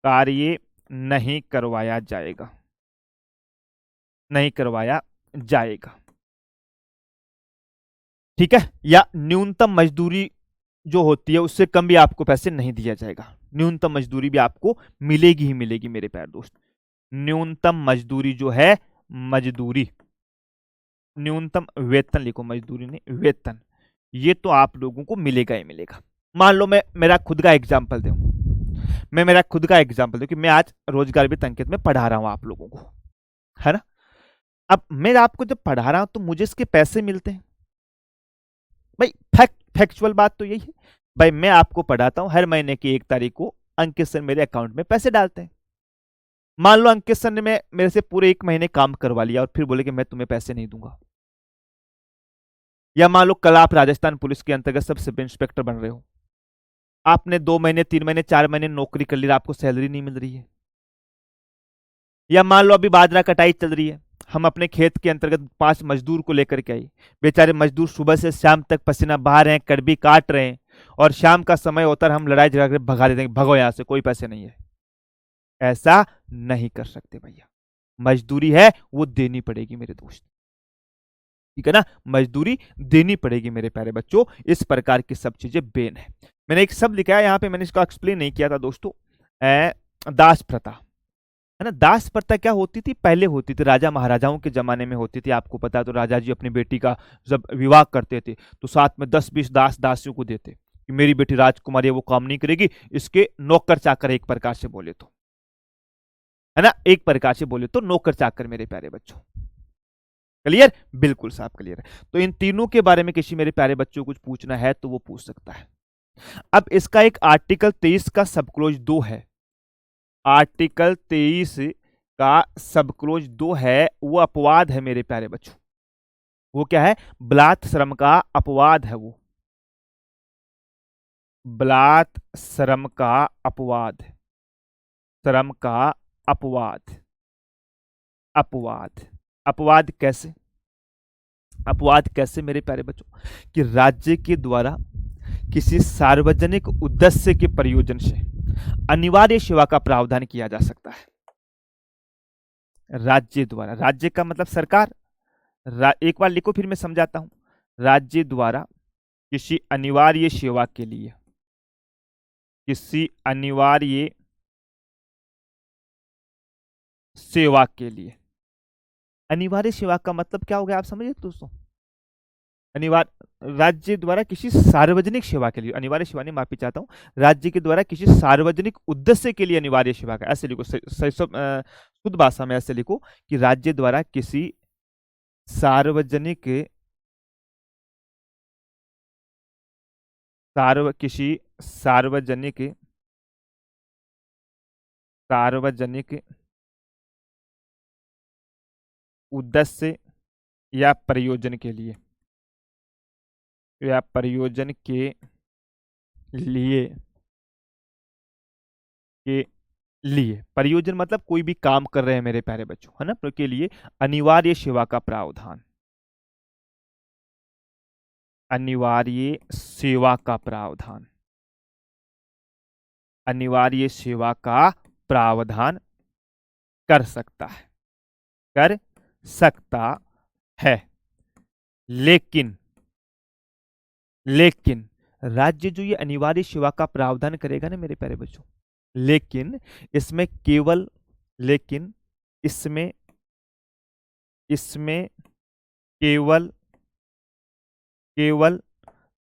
कार्य नहीं करवाया जाएगा, नहीं करवाया जाएगा। ठीक है। या न्यूनतम मजदूरी जो होती है उससे कम भी आपको पैसे नहीं दिया जाएगा। न्यूनतम मजदूरी भी आपको मिलेगी ही मिलेगी मेरे प्यारे दोस्त। न्यूनतम मजदूरी जो है, मजदूरी, न्यूनतम वेतन लिखो, मजदूरी नहीं वेतन, ये तो आप लोगों को मिलेगा ही मिलेगा। मान लो मैं मेरा खुद का एग्जाम्पल दूं, मैं मेरा खुद का एग्जाम्पल दूं कि मैं आज रोजगार वित्त अंकित में पढ़ा रहा हूं आप लोगों को, है ना। अब मैं आपको जब पढ़ा रहा हूं तो मुझे इसके पैसे मिलते हैं भाई। फैक्चुअल बात तो यही है भाई, मैं आपको पढ़ाता हूं, हर महीने की 1 तारीख को अंकित सर मेरे अकाउंट में पैसे डालते हैं। मान लो अंकित सर ने मेरे से पूरे 1 महीने काम करवा लिया और फिर बोले कि मैं तुम्हें पैसे नहीं दूंगा। या मान लो कल आप राजस्थान पुलिस के अंतर्गत सब इंस्पेक्टर बन रहे हो, आपने 2 महीने 3 महीने 4 महीने नौकरी कर ली, आपको सैलरी नहीं मिल रही है। या मान लो अभी बाजरा कटाई चल रही है, हम अपने खेत के अंतर्गत 5 मजदूर को लेकर के आई, बेचारे मजदूर सुबह से शाम तक पसीना बहा रहे हैं, कड़बी काट रहे हैं, और शाम का समय होता है हम लड़ाई झगड़ा कर भगा देते हैं, भगो यहां से, कोई पैसे नहीं है। ऐसा नहीं कर सकते भैया, मजदूरी है वो देनी पड़ेगी मेरे दोस्त, ठीक है ना। मजदूरी देनी पड़ेगी मेरे प्यारे बच्चों। इस प्रकार की सब चीजें बेन है। मैंने एक शब्द लिखा है यहाँ पे, मैंने इसका एक्सप्लेन नहीं किया था दोस्तों, दास प्रथा, है ना। दास प्रथा क्या होती थी, पहले होती थी, राजा महाराजाओं के जमाने में होती थी। आपको पता है, तो राजा जी अपनी बेटी का जब विवाह करते थे तो साथ में 10-20 दास दासियों को देते कि मेरी बेटी राजकुमारी है, वो काम नहीं करेगी, इसके नौकर चाकर, एक प्रकार से बोले तो, है ना, एक प्रकार से बोले तो नौकर चाकर मेरे प्यारे बच्चों। क्लियर, बिल्कुल साफ क्लियर है। तो इन तीनों के बारे में किसी मेरे प्यारे बच्चों को कुछ पूछना है तो वो पूछ सकता है। अब इसका एक आर्टिकल 23 का सब क्लोज 2 है, आर्टिकल 23 का सब क्लोज 2 है, वो अपवाद है मेरे प्यारे बच्चों। वो क्या है, बलात् श्रम का अपवाद है, वो बलात् श्रम का अपवाद, श्रम का अपवाद, अपवाद, अपवाद कैसे, अपवाद कैसे मेरे प्यारे बच्चों, कि राज्य के द्वारा किसी सार्वजनिक उद्देश्य के प्रयोजन से अनिवार्य सेवा का प्रावधान किया जा सकता है। राज्य द्वारा, राज्य का मतलब सरकार, एक बार लिखो फिर मैं समझाता हूं। राज्य द्वारा किसी अनिवार्य सेवा के लिए, किसी अनिवार्य सेवा के लिए, अनिवार्य सेवा का मतलब क्या हो गया आप समझिए दोस्तों। अनिवार्य, राज्य द्वारा किसी सार्वजनिक सेवा के लिए, अनिवार्य सेवा नहीं, माफी चाहता हूं, राज्य के द्वारा किसी सार्वजनिक उद्देश्य के लिए अनिवार्य सेवा का, ऐसे लिखो, शुद्ध भाषा में ऐसे लिखो कि राज्य द्वारा किसी सार्वजनिक, किसी सार्वजनिक, सार्वजनिक उद्देश्य या प्रयोजन के लिए, या प्रयोजन के लिए, के लिए, प्रयोजन मतलब कोई भी काम कर रहे हैं मेरे प्यारे बच्चों, है ना, के लिए अनिवार्य सेवा का प्रावधान, अनिवार्य सेवा का प्रावधान, अनिवार्य सेवा का प्रावधान कर सकता है, कर सकता है। लेकिन, लेकिन राज्य जो ये अनिवार्य सेवा का प्रावधान करेगा ना मेरे प्यारे बच्चों, लेकिन इसमें केवल, लेकिन इसमें, इसमें केवल, केवल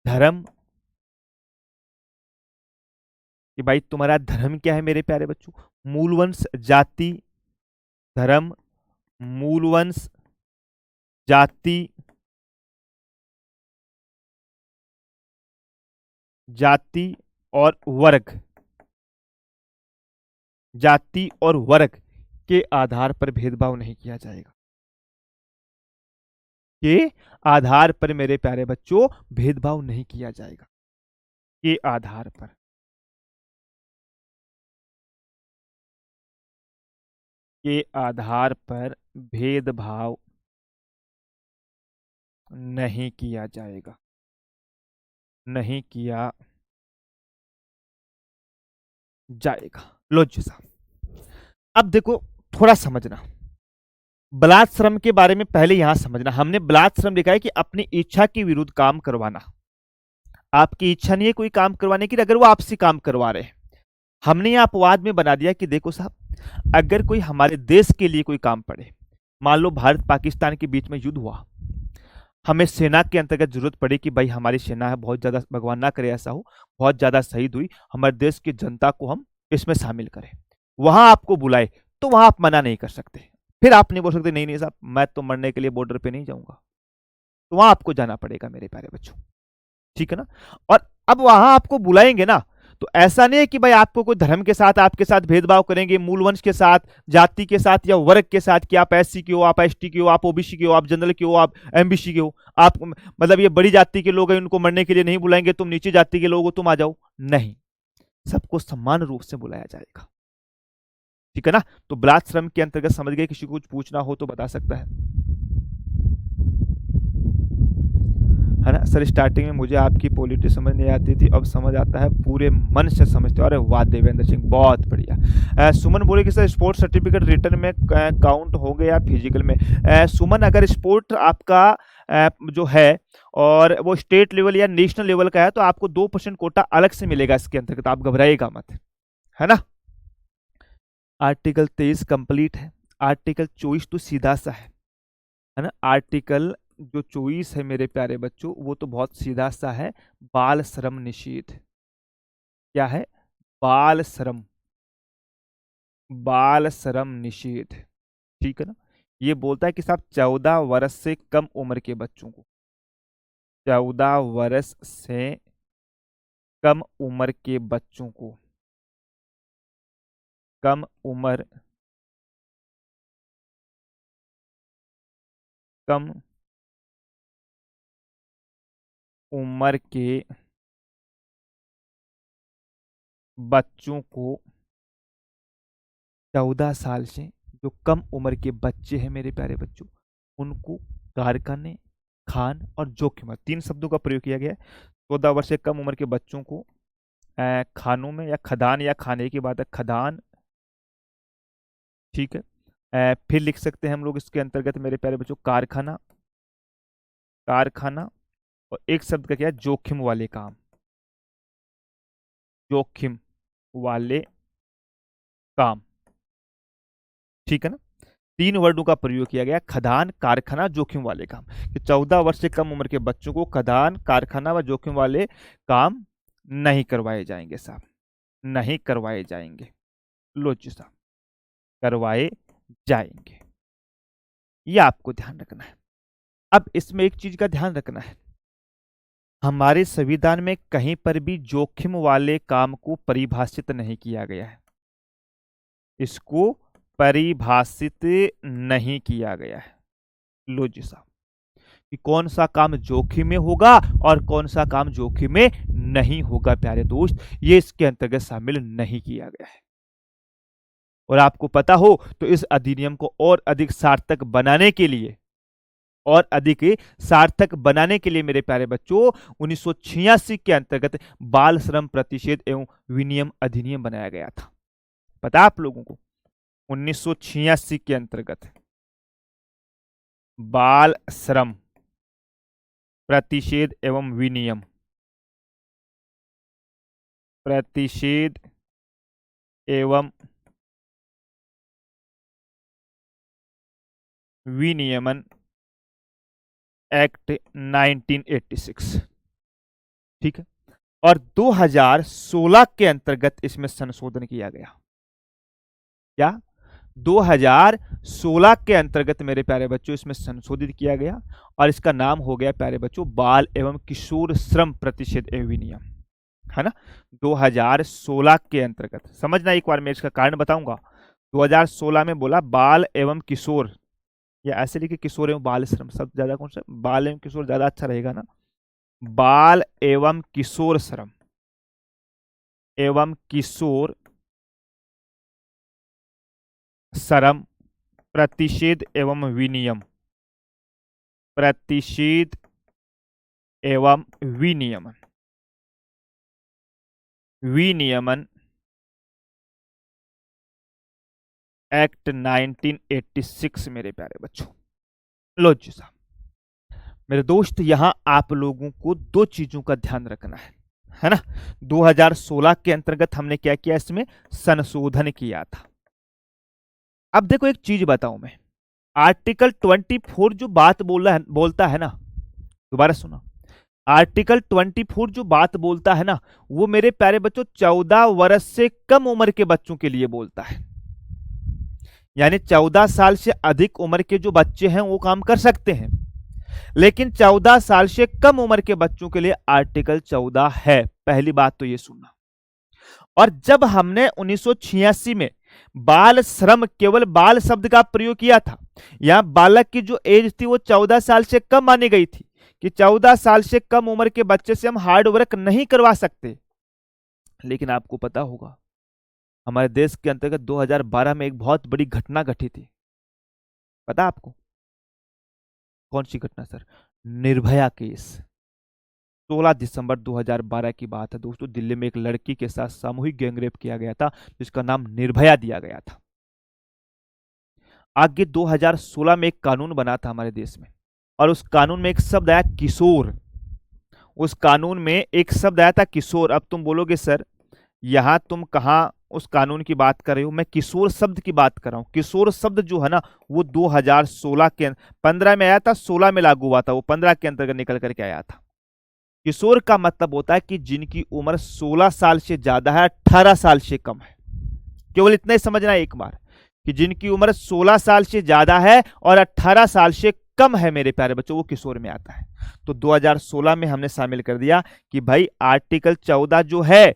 धर्म, कि भाई तुम्हारा धर्म क्या है मेरे प्यारे बच्चों, मूलवंश जाति, धर्म, मूलवंश जाति, जाति और वर्ग, जाति और वर्ग के आधार पर भेदभाव नहीं किया जाएगा, के आधार पर मेरे प्यारे बच्चों भेदभाव नहीं किया जाएगा, के आधार पर, के आधार पर भेदभाव नहीं किया जाएगा, नहीं किया जाएगा। लो जी साहब, अब देखो थोड़ा समझना बलात् श्रम के बारे में। पहले यहां समझना, हमने बलात् श्रम लिखा है कि अपनी इच्छा के विरुद्ध काम करवाना। आपकी इच्छा नहीं है कोई काम करवाने की, अगर वो आपसे काम करवा रहे हैं, हमने यह अपवाद में बना दिया कि देखो साहब, अगर कोई हमारे देश के लिए कोई काम पड़े, मान लो भारत पाकिस्तान के बीच में युद्ध हुआ, हमें सेना के अंतर्गत जरूरत पड़ी कि भाई हमारी सेना है बहुत ज्यादा, भगवान ना करे ऐसा हो, बहुत ज्यादा शहीद हुई, हमारे देश की जनता को हम इसमें शामिल करें, वहां आपको बुलाए, तो वहां आप मना नहीं कर सकते। फिर आप नहीं बोल सकते नहीं नहीं साहब मैं तो मरने के लिए बॉर्डर पे नहीं जाऊंगा, तो वहां आपको जाना पड़ेगा मेरे प्यारे बच्चों, ठीक है ना। और अब वहां आपको बुलाएंगे ना, तो ऐसा नहीं है कि भाई आपको कोई धर्म के साथ आपके साथ भेदभाव करेंगे, मूल वंश के साथ, जाति के साथ या वर्ग के साथ, कि आप एससी के हो, आप एसटी के हो, आप ओबीसी के हो, आप जनरल के हो, आप एमबीसी के हो, आप मतलब ये बड़ी जाति के लोग हैं उनको मरने के लिए नहीं बुलाएंगे, तुम नीचे जाति के लोग हो तुम आ जाओ, नहीं, सबको समान रूप से बुलाया जाएगा, ठीक है ना। तो बलात् श्रम के अंतर्गत समझ गए, किसी को कुछ पूछना हो तो बता सकता है ना। सर स्टार्टिंग में मुझे आपकी पॉलिटी समझ नहीं आती थी, अब समझ आता है, पूरे मन से समझते हो। अरे वाह देवेंद्र सिंह बहुत बढ़िया। सुमन बोले कि सर स्पोर्ट्स सर्टिफिकेट रिटर्न में काउंट होंगे या फिजिकल में। सुमन अगर स्पोर्ट आपका जो है और वो स्टेट लेवल या नेशनल लेवल का है तो आपको 2% कोटा अलग से मिलेगा इसके अंतर्गत, आप घबराइएगा मत, है ना। आर्टिकल 23 कंप्लीट है, आर्टिकल 24 तो सीधा सा है ना। आर्टिकल जो 24 है मेरे प्यारे बच्चों वो तो बहुत सीधा सा है, बाल श्रम निषेध। क्या है? बाल श्रम, बाल श्रम निषेध, ठीक है ना। ये बोलता है कि साहब 14 वर्ष से कम उम्र के बच्चों को, 14 वर्ष से कम उम्र के बच्चों को, कम उम्र, कम उम्र के बच्चों को, 14 साल से जो कम उम्र के बच्चे हैं मेरे प्यारे बच्चों, उनको कारखाने, खान और जोखिम, 3 शब्दों का प्रयोग किया गया है। 14 वर्ष से कम उम्र के बच्चों को खानों में, या खदान, या खाने की बात है खदान, ठीक है। फिर लिख सकते हैं हम लोग इसके अंतर्गत मेरे प्यारे बच्चों कारखाना, कारखाना, और एक शब्द का क्या है, जोखिम वाले काम, जोखिम वाले काम, ठीक है ना। 3 वर्डों का प्रयोग किया गया, खदान, कारखाना, जोखिम वाले काम, कि 14 वर्ष से कम उम्र के बच्चों को खदान, कारखाना व जोखिम वाले काम नहीं करवाए जाएंगे साहब, नहीं करवाए जाएंगे। लो जी साहब, करवाए जाएंगे, ये आपको ध्यान रखना है। अब इसमें एक चीज का ध्यान रखना है, हमारे संविधान में कहीं पर भी जोखिम वाले काम को परिभाषित नहीं किया गया है, इसको परिभाषित नहीं किया गया है। लो जी साहब, कि कौन सा काम जोखिम में होगा और कौन सा काम जोखिम में नहीं होगा प्यारे दोस्त, ये इसके अंतर्गत शामिल नहीं किया गया है। और आपको पता हो तो इस अधिनियम को और अधिक सार्थक बनाने के लिए, और अधिक सार्थक बनाने के लिए मेरे प्यारे बच्चों 1986 के अंतर्गत बाल श्रम प्रतिषेध एवं विनियम अधिनियम बनाया गया था। पता है आप लोगों को, 1986 के अंतर्गत बाल श्रम प्रतिषेध एवं विनियम, प्रतिषेध एवं विनियमन एक्ट 1986, ठीक है। और 2016 के अंतर्गत इसमें संशोधन किया गया। क्या? 2016 के अंतर्गत मेरे प्यारे बच्चों इसमें संशोधित किया गया, और इसका नाम हो गया प्यारे बच्चों बाल एवं किशोर श्रम प्रतिषेध एवं विनियम, है ना। 2016 के अंतर्गत समझना, एक बार मैं इसका कारण बताऊंगा। 2016 में बोला बाल एवं किशोर, या ऐसे लिखे किशोर एवं बाल श्रम, सब ज्यादा कौन सा, बाल एवं किशोर ज्यादा अच्छा रहेगा ना। बाल एवं किशोर श्रम एवं किशोर श्रम प्रतिषेध एवं विनियम, प्रतिषेध एवं विनियमन, विनियमन एक्ट 1986 मेरे प्यारे बच्चों। लो जी साहब मेरे दोस्त, यहां आप लोगों को दो चीजों का ध्यान रखना है ना। 2016 के अंतर्गत हमने क्या किया, इसमें संशोधन किया था। अब देखो एक चीज बताऊं मैं, आर्टिकल 24 जो बात बोलता है ना, दोबारा सुना, आर्टिकल 24 जो बात बोलता है ना, वो मेरे प्यारे बच्चों 14 वर्ष से कम उम्र के बच्चों के लिए बोलता है। यानी 14 साल से अधिक उम्र के जो बच्चे हैं वो काम कर सकते हैं, लेकिन 14 साल से कम उम्र के बच्चों के लिए आर्टिकल 14 है। पहली बात तो ये सुनना। और जब हमने 1986 में बाल श्रम, केवल बाल शब्द का प्रयोग किया था, यहां बालक की जो एज थी वो 14 साल से कम मानी गई थी, कि 14 साल से कम उम्र के बच्चे से हम हार्ड वर्क नहीं करवा सकते। लेकिन आपको पता होगा हमारे देश के अंतर्गत 2012 में एक बहुत बड़ी घटना घटी थी। पता आपको कौन सी घटना सर? निर्भया केस। 16 दिसंबर 2012 की बात है दोस्तों, दिल्ली में एक लड़की के साथ सामूहिक गैंगरेप किया गया था, जिसका नाम निर्भया दिया गया था। आगे 2016 में एक कानून बना था हमारे देश में, और उस कानून में एक शब्द आया किशोर। उस कानून में एक शब्द आया था किशोर। अब तुम बोलोगे सर यहां तुम कहां उस कानून की बात कर रहे हो? मैं किशोर शब्द की बात कर रहा हूं। किशोर शब्द जो है ना, वो 2016 के 15 में आया था, 16 में लागू हुआ था, वो 15 के अंतर्गत निकल करके आया था। किशोर का मतलब होता है कि जिनकी उम्र 16 साल से ज्यादा है, 18 साल से कम है। केवल इतना ही समझना है एक बार, कि जिनकी उम्र 16 साल से ज्यादा है और 18 साल से कम है मेरे प्यारे बच्चों, वो किशोर में आता है। तो 2016 में हमने शामिल कर दिया कि भाई आर्टिकल 14 जो है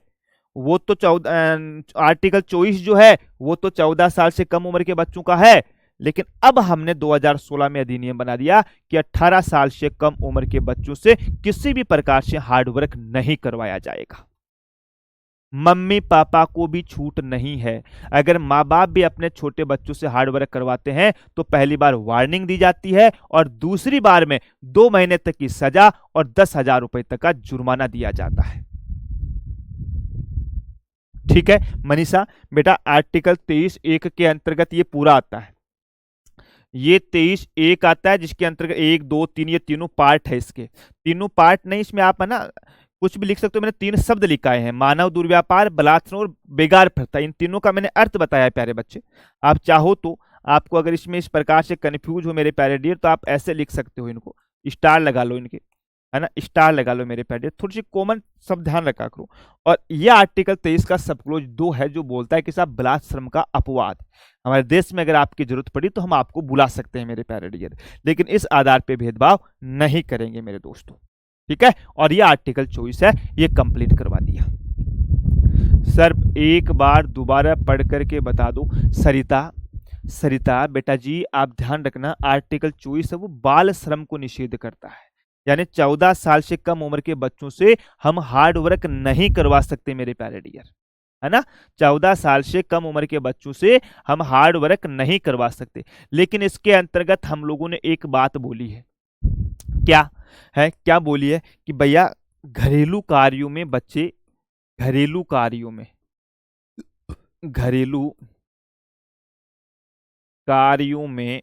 वो तो 14, आर्टिकल 24 जो है वो तो 14 साल से कम उम्र के बच्चों का है, लेकिन अब हमने 2016 में अधिनियम बना दिया कि 18 साल से कम उम्र के बच्चों से किसी भी प्रकार से हार्ड वर्क नहीं करवाया जाएगा। मम्मी पापा को भी छूट नहीं है। अगर माँ बाप भी अपने छोटे बच्चों से हार्ड वर्क करवाते हैं तो पहली बार वार्निंग दी जाती है, और दूसरी बार में 2 महीने तक की सजा और 10,000 रुपए तक का जुर्माना दिया जाता है। ठीक है मनीषा बेटा, आर्टिकल 23(1) के अंतर्गत ये पूरा आता है। ये 23(1) आता है, जिसके अंतर्गत 1, 2, 3 ये तीनों पार्ट है। इसके तीनों पार्ट नहीं, इसमें आप है ना कुछ भी लिख सकते हो। मैंने 3 शब्द लिखाए हैं, मानव दुर्व्यापार, बलात्कार और बेगार प्रथा। इन तीनों का मैंने अर्थ बताया है प्यारे बच्चे। आप चाहो तो आपको अगर इसमें इस प्रकार से कंफ्यूज हो मेरे प्यारे डियर, तो आप ऐसे लिख सकते हो, इनको स्टार लगा लो, इनके है ना स्टार लगा लो मेरे प्यारे। थोड़ी सी कॉमन सब ध्यान रखा करो। और यह आर्टिकल 23 का सब क्लोज 2 है, जो बोलता है कि साहब बलात् श्रम का अपवाद हमारे देश में अगर आपकी जरूरत पड़ी तो हम आपको बुला सकते हैं मेरे प्यारे डियर, लेकिन इस आधार पे भेदभाव नहीं करेंगे मेरे दोस्तों। ठीक है, और ये आर्टिकल 24 है, ये कंप्लीट करवा दिया। सर एक बार दोबारा पढ़ करके बता दो। सरिता बेटा जी आप ध्यान रखना, आर्टिकल 24 है वो बाल श्रम को निषेध करता है, यानी 14 साल से कम उम्र के बच्चों से हम हार्ड वर्क नहीं करवा सकते मेरे प्यारे डियर, है ना। 14 साल से कम उम्र के बच्चों से हम हार्ड वर्क नहीं करवा सकते। लेकिन इसके अंतर्गत हम लोगों ने एक बात बोली है, क्या बोली है कि भैया घरेलू कार्यों में बच्चे, घरेलू कार्यों में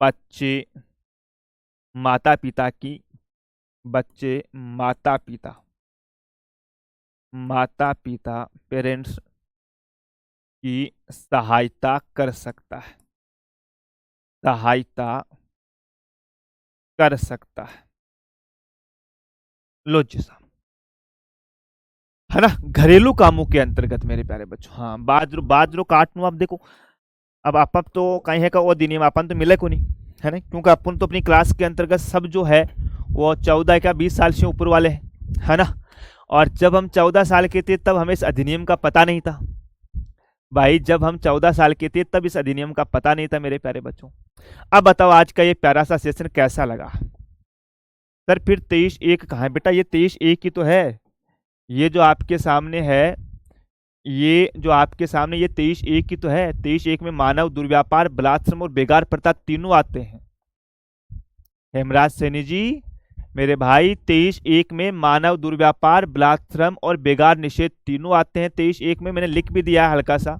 बच्चे माता पिता पेरेंट्स की सहायता कर सकता है, लो जी साहब, है ना, घरेलू कामों के अंतर्गत मेरे प्यारे बच्चों। हाँ बात जो काट लो। आप देखो अब आप तो कहीं है का वो दिन अपन तो मिले को नहीं, है ना, क्योंकि अपन तो अपनी क्लास के अंतर्गत सब जो है वो 14 का 20 साल से ऊपर वाले हैं, है ना। और जब हम 14 साल के थे तब हमें इस अधिनियम का पता नहीं था भाई, जब हम 14 साल के थे तब इस अधिनियम का पता नहीं था मेरे प्यारे बच्चों। अब बताओ आज का ये प्यारा सा सेशन कैसा लगा? सर फिर 23(1) कहाँ है बेटा? ये 23(1) की तो है, ये जो आपके सामने है, ये 23(1) की तो है। 23(1) में मानव दुर्व्यापार, बलात् श्रम और बेगार प्रथा तीनों आते हैं। हेमराज सैनी जी मेरे भाई, 23(1) में मानव दुर्व्यापार, बलात् श्रम और बेगार निषेध तीनों आते हैं। 23(1) में मैंने लिख भी दिया है हल्का सा,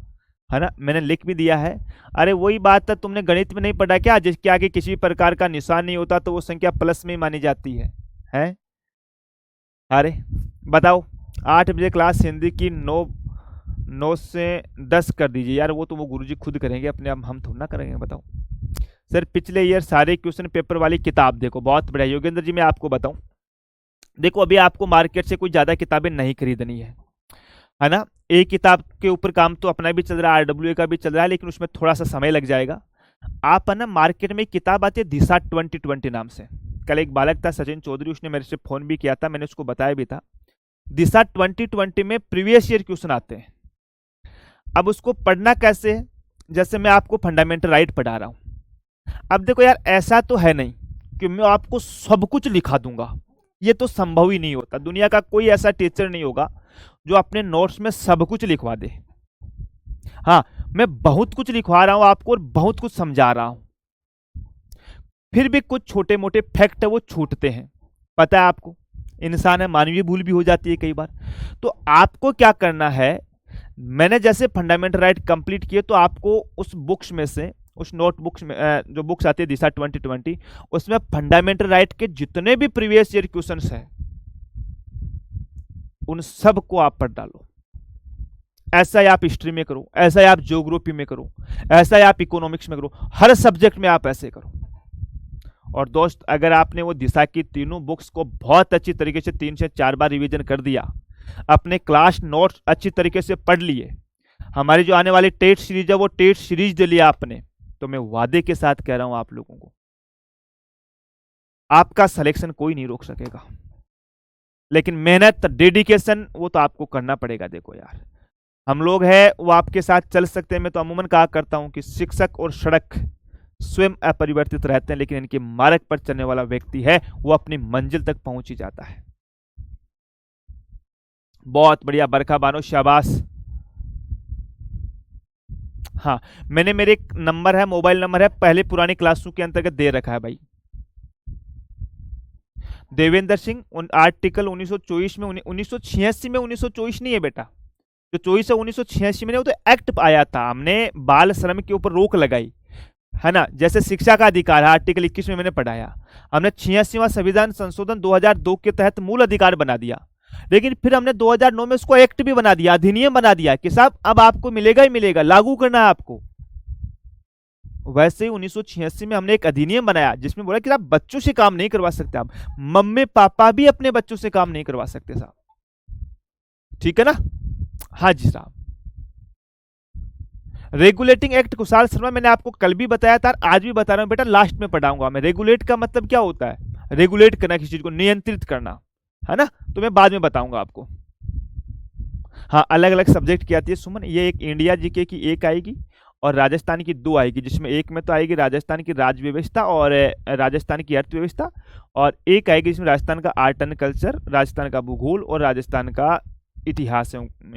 है ना, मैंने लिख भी दिया है। अरे वही बात है, तुमने गणित में नहीं पढ़ा क्या, जिसके आगे किसी प्रकार का निशान नहीं होता तो वो संख्या प्लस में ही मानी जाती है, हैं? अरे बताओ, 8 बजे क्लास हिंदी की 9 से 10 कर दीजिए यार, वो तो वो गुरुजी खुद करेंगे अपने, हम थोड़ा ना करेंगे, बताओ। सर पिछले ईयर सारे क्वेश्चन पेपर वाली किताब देखो, बहुत बढ़िया योगेंद्र जी। मैं आपको बताऊं, देखो अभी आपको मार्केट से कोई ज़्यादा किताबें नहीं खरीदनी है ना। एक किताब के ऊपर काम तो अपना भी चल रहा है, आरडब्ल्यूए का भी चल रहा है, लेकिन उसमें थोड़ा सा समय लग जाएगा। आप है ना, मार्केट में एक किताब आती है दिशा 2020 नाम से। कल एक बालक था सचिन चौधरी, उसने मेरे से फोन भी किया था, मैंने उसको बताया भी था। दिशा 2020 में प्रीवियस ईयर क्वेश्चन आते हैं। अब उसको पढ़ना कैसे है, जैसे मैं आपको फंडामेंटल राइट पढ़ा रहा हूं। अब देखो यार, ऐसा तो है नहीं कि मैं आपको सब कुछ लिखा दूंगा, ये तो संभव ही नहीं होता। दुनिया का कोई ऐसा टीचर नहीं होगा जो अपने नोट्स में सब कुछ लिखवा दे। हाँ, मैं बहुत कुछ लिखवा रहा हूं आपको और बहुत कुछ समझा रहा हूं, फिर भी कुछ छोटे मोटे फैक्ट है वो छूटते हैं। पता है आपको, इंसान है, मानवीय भूल भी हो जाती है कई बार। तो आपको क्या करना है, मैंने जैसे फंडामेंटल राइट कंप्लीट किए तो आपको उस बुक्स में से, उस नोटबुक्स में जो बुक्स आती है दिशा 2020, उसमें फंडामेंटल राइट के जितने भी प्रीवियस ईयर क्वेश्चंस हैं उन सब को आप पढ़ डालो। ऐसा ही आप हिस्ट्री में करो, ऐसा ही आप ज्योग्राफी में करो, ऐसा ही आप इकोनॉमिक्स में करो, हर सब्जेक्ट में आप ऐसे करो। और दोस्त, अगर आपने वो दिशा की तीनों बुक्स को बहुत अच्छी तरीके से 3 से 4 बार रिवीजन कर दिया, अपने क्लास नोट्स अच्छी तरीके से पढ़ लिए, हमारी जो आने वाली टेस्ट सीरीज है वो टेस्ट सीरीज दे लिया आपने, तो मैं वादे के साथ कह रहा हूं आप लोगों को, आपका सिलेक्शन कोई नहीं रोक सकेगा। लेकिन मेहनत, डेडिकेशन वो तो आपको करना पड़ेगा। देखो यार, हम लोग हैं वो आपके साथ चल सकते हैं। मैं तो अमूमन कहा करता हूं कि शिक्षक और सड़क स्वयं अपरिवर्तित रहते हैं, लेकिन इनके मार्ग पर चलने वाला व्यक्ति है वो अपनी मंजिल तक पहुंच ही जाता है। बहुत बढ़िया बरखा बानो, शाबाश। हाँ, मैंने मेरे नंबर है, मोबाइल नंबर है, पहले पुरानी क्लासों के अंतर्गत दे रखा है भाई। देवेंद्र सिंह, आर्टिकल 1924 में, 1986 में, 1924 नहीं है बेटा, जो 24 है 1986 में, वो तो एक्ट आया था, हमने बाल श्रम के ऊपर रोक लगाई है ना। जैसे शिक्षा का अधिकार है, आर्टिकल 21 में मैंने पढ़ाया, हमने 86वां संविधान संशोधन 2002 के तहत मूल अधिकार बना दिया, लेकिन फिर हमने 2009 में उसको एक्ट भी बना दिया, अधिनियम बना दिया कि साहब अब आपको मिलेगा ही मिलेगा, लागू करना है आपको। वैसे ही 1986 में हमने एक अधिनियम बनाया जिसमें बोला कि आप बच्चों से काम नहीं करवा सकते, आप मम्मी पापा भी अपने बच्चों से काम नहीं करवा सकते साहब, ठीक है ना। हाँ जी साहब। रेगुलेटिंग एक्ट कुशाल शर्मा, मैंने आपको कल भी बताया था, आज भी बता रहा हूं बेटा, लास्ट में पढ़ाऊंगा मैं। रेगुलेट का मतलब क्या होता है, रेगुलेट करना, किसी चीज को नियंत्रित करना, है ना, तो मैं बाद में बताऊंगा आपको। हाँ, अलग अलग सब्जेक्ट की आती है सुमन, ये एक इंडिया जीके की एक आएगी और राजस्थान की 2 आएगी, जिसमें एक में तो आएगी राजस्थान की राज व्यवस्था और राजस्थान की अर्थव्यवस्था, और एक आएगी जिसमें राजस्थान का आर्ट एंड कल्चर, राजस्थान का भूगोल और राजस्थान का इतिहास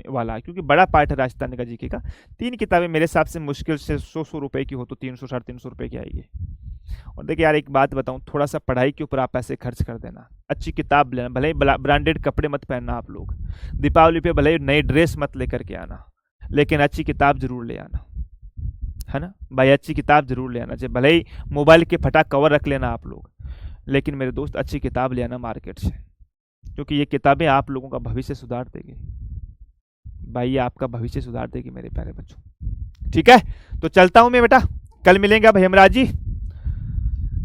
वाला, क्योंकि बड़ा पार्ट है राजस्थान का जीके का। 3 किताबें मेरे हिसाब से मुश्किल से 100 रुपए की हो तो 300 साढ़े 300 रुपए की आएगी। और देखिए यार, एक बात बताऊं, थोड़ा सा पढ़ाई के ऊपर आप पैसे खर्च कर देना, अच्छी किताब लेना, भले ही ब्रांडेड कपड़े मत पहनना आप लोग, दीपावली पे भले ही नई ड्रेस मत लेकर के आना, लेकिन अच्छी किताब जरूर ले आना, है ना भाई, अच्छी किताब जरूर ले आना चाहिए। भले ही मोबाइल के फटा कवर रख लेना आप लोग, लेकिन मेरे दोस्त अच्छी किताब ले आना मार्केट से, क्योंकि ये किताबें आप लोगों का भविष्य सुधार देगी भाई, ये आपका भविष्य सुधार देगी मेरे प्यारे बच्चों। ठीक है, तो चलता हूं मैं बेटा, कल मिलेंगे। अब हेमराज जी,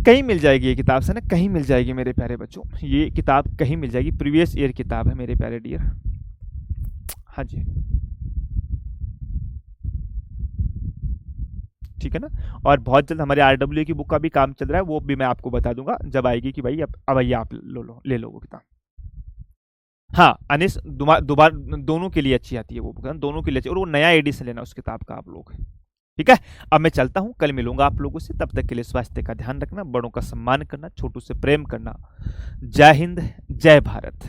कहीं मिल जाएगी ये किताब से ना, कहीं मिल जाएगी मेरे प्यारे बच्चों, ये किताब कहीं मिल जाएगी, प्रीवियस ईयर किताब है मेरे प्यारे डियर। हाँ जी, ठीक है ना। और बहुत जल्द हमारे आरडब्ल्यू की बुक का भी काम चल रहा है, वो भी मैं आपको बता दूंगा जब आएगी कि भाई अब आइए आप ले लो वो किताब। हाँ अनिस, दोबारा दोनों के लिए अच्छी आती है वो बुक, दोनों के लिए अच्छी, और वो नया एडिशन लेना उस किताब का आप लोग। ठीक है, अब मैं चलता हूँ, कल मिलूंगा आप लोगों से, तब तक के लिए स्वास्थ्य का ध्यान रखना, बड़ों का सम्मान करना, छोटों से प्रेम करना। जय हिंद, जय भारत।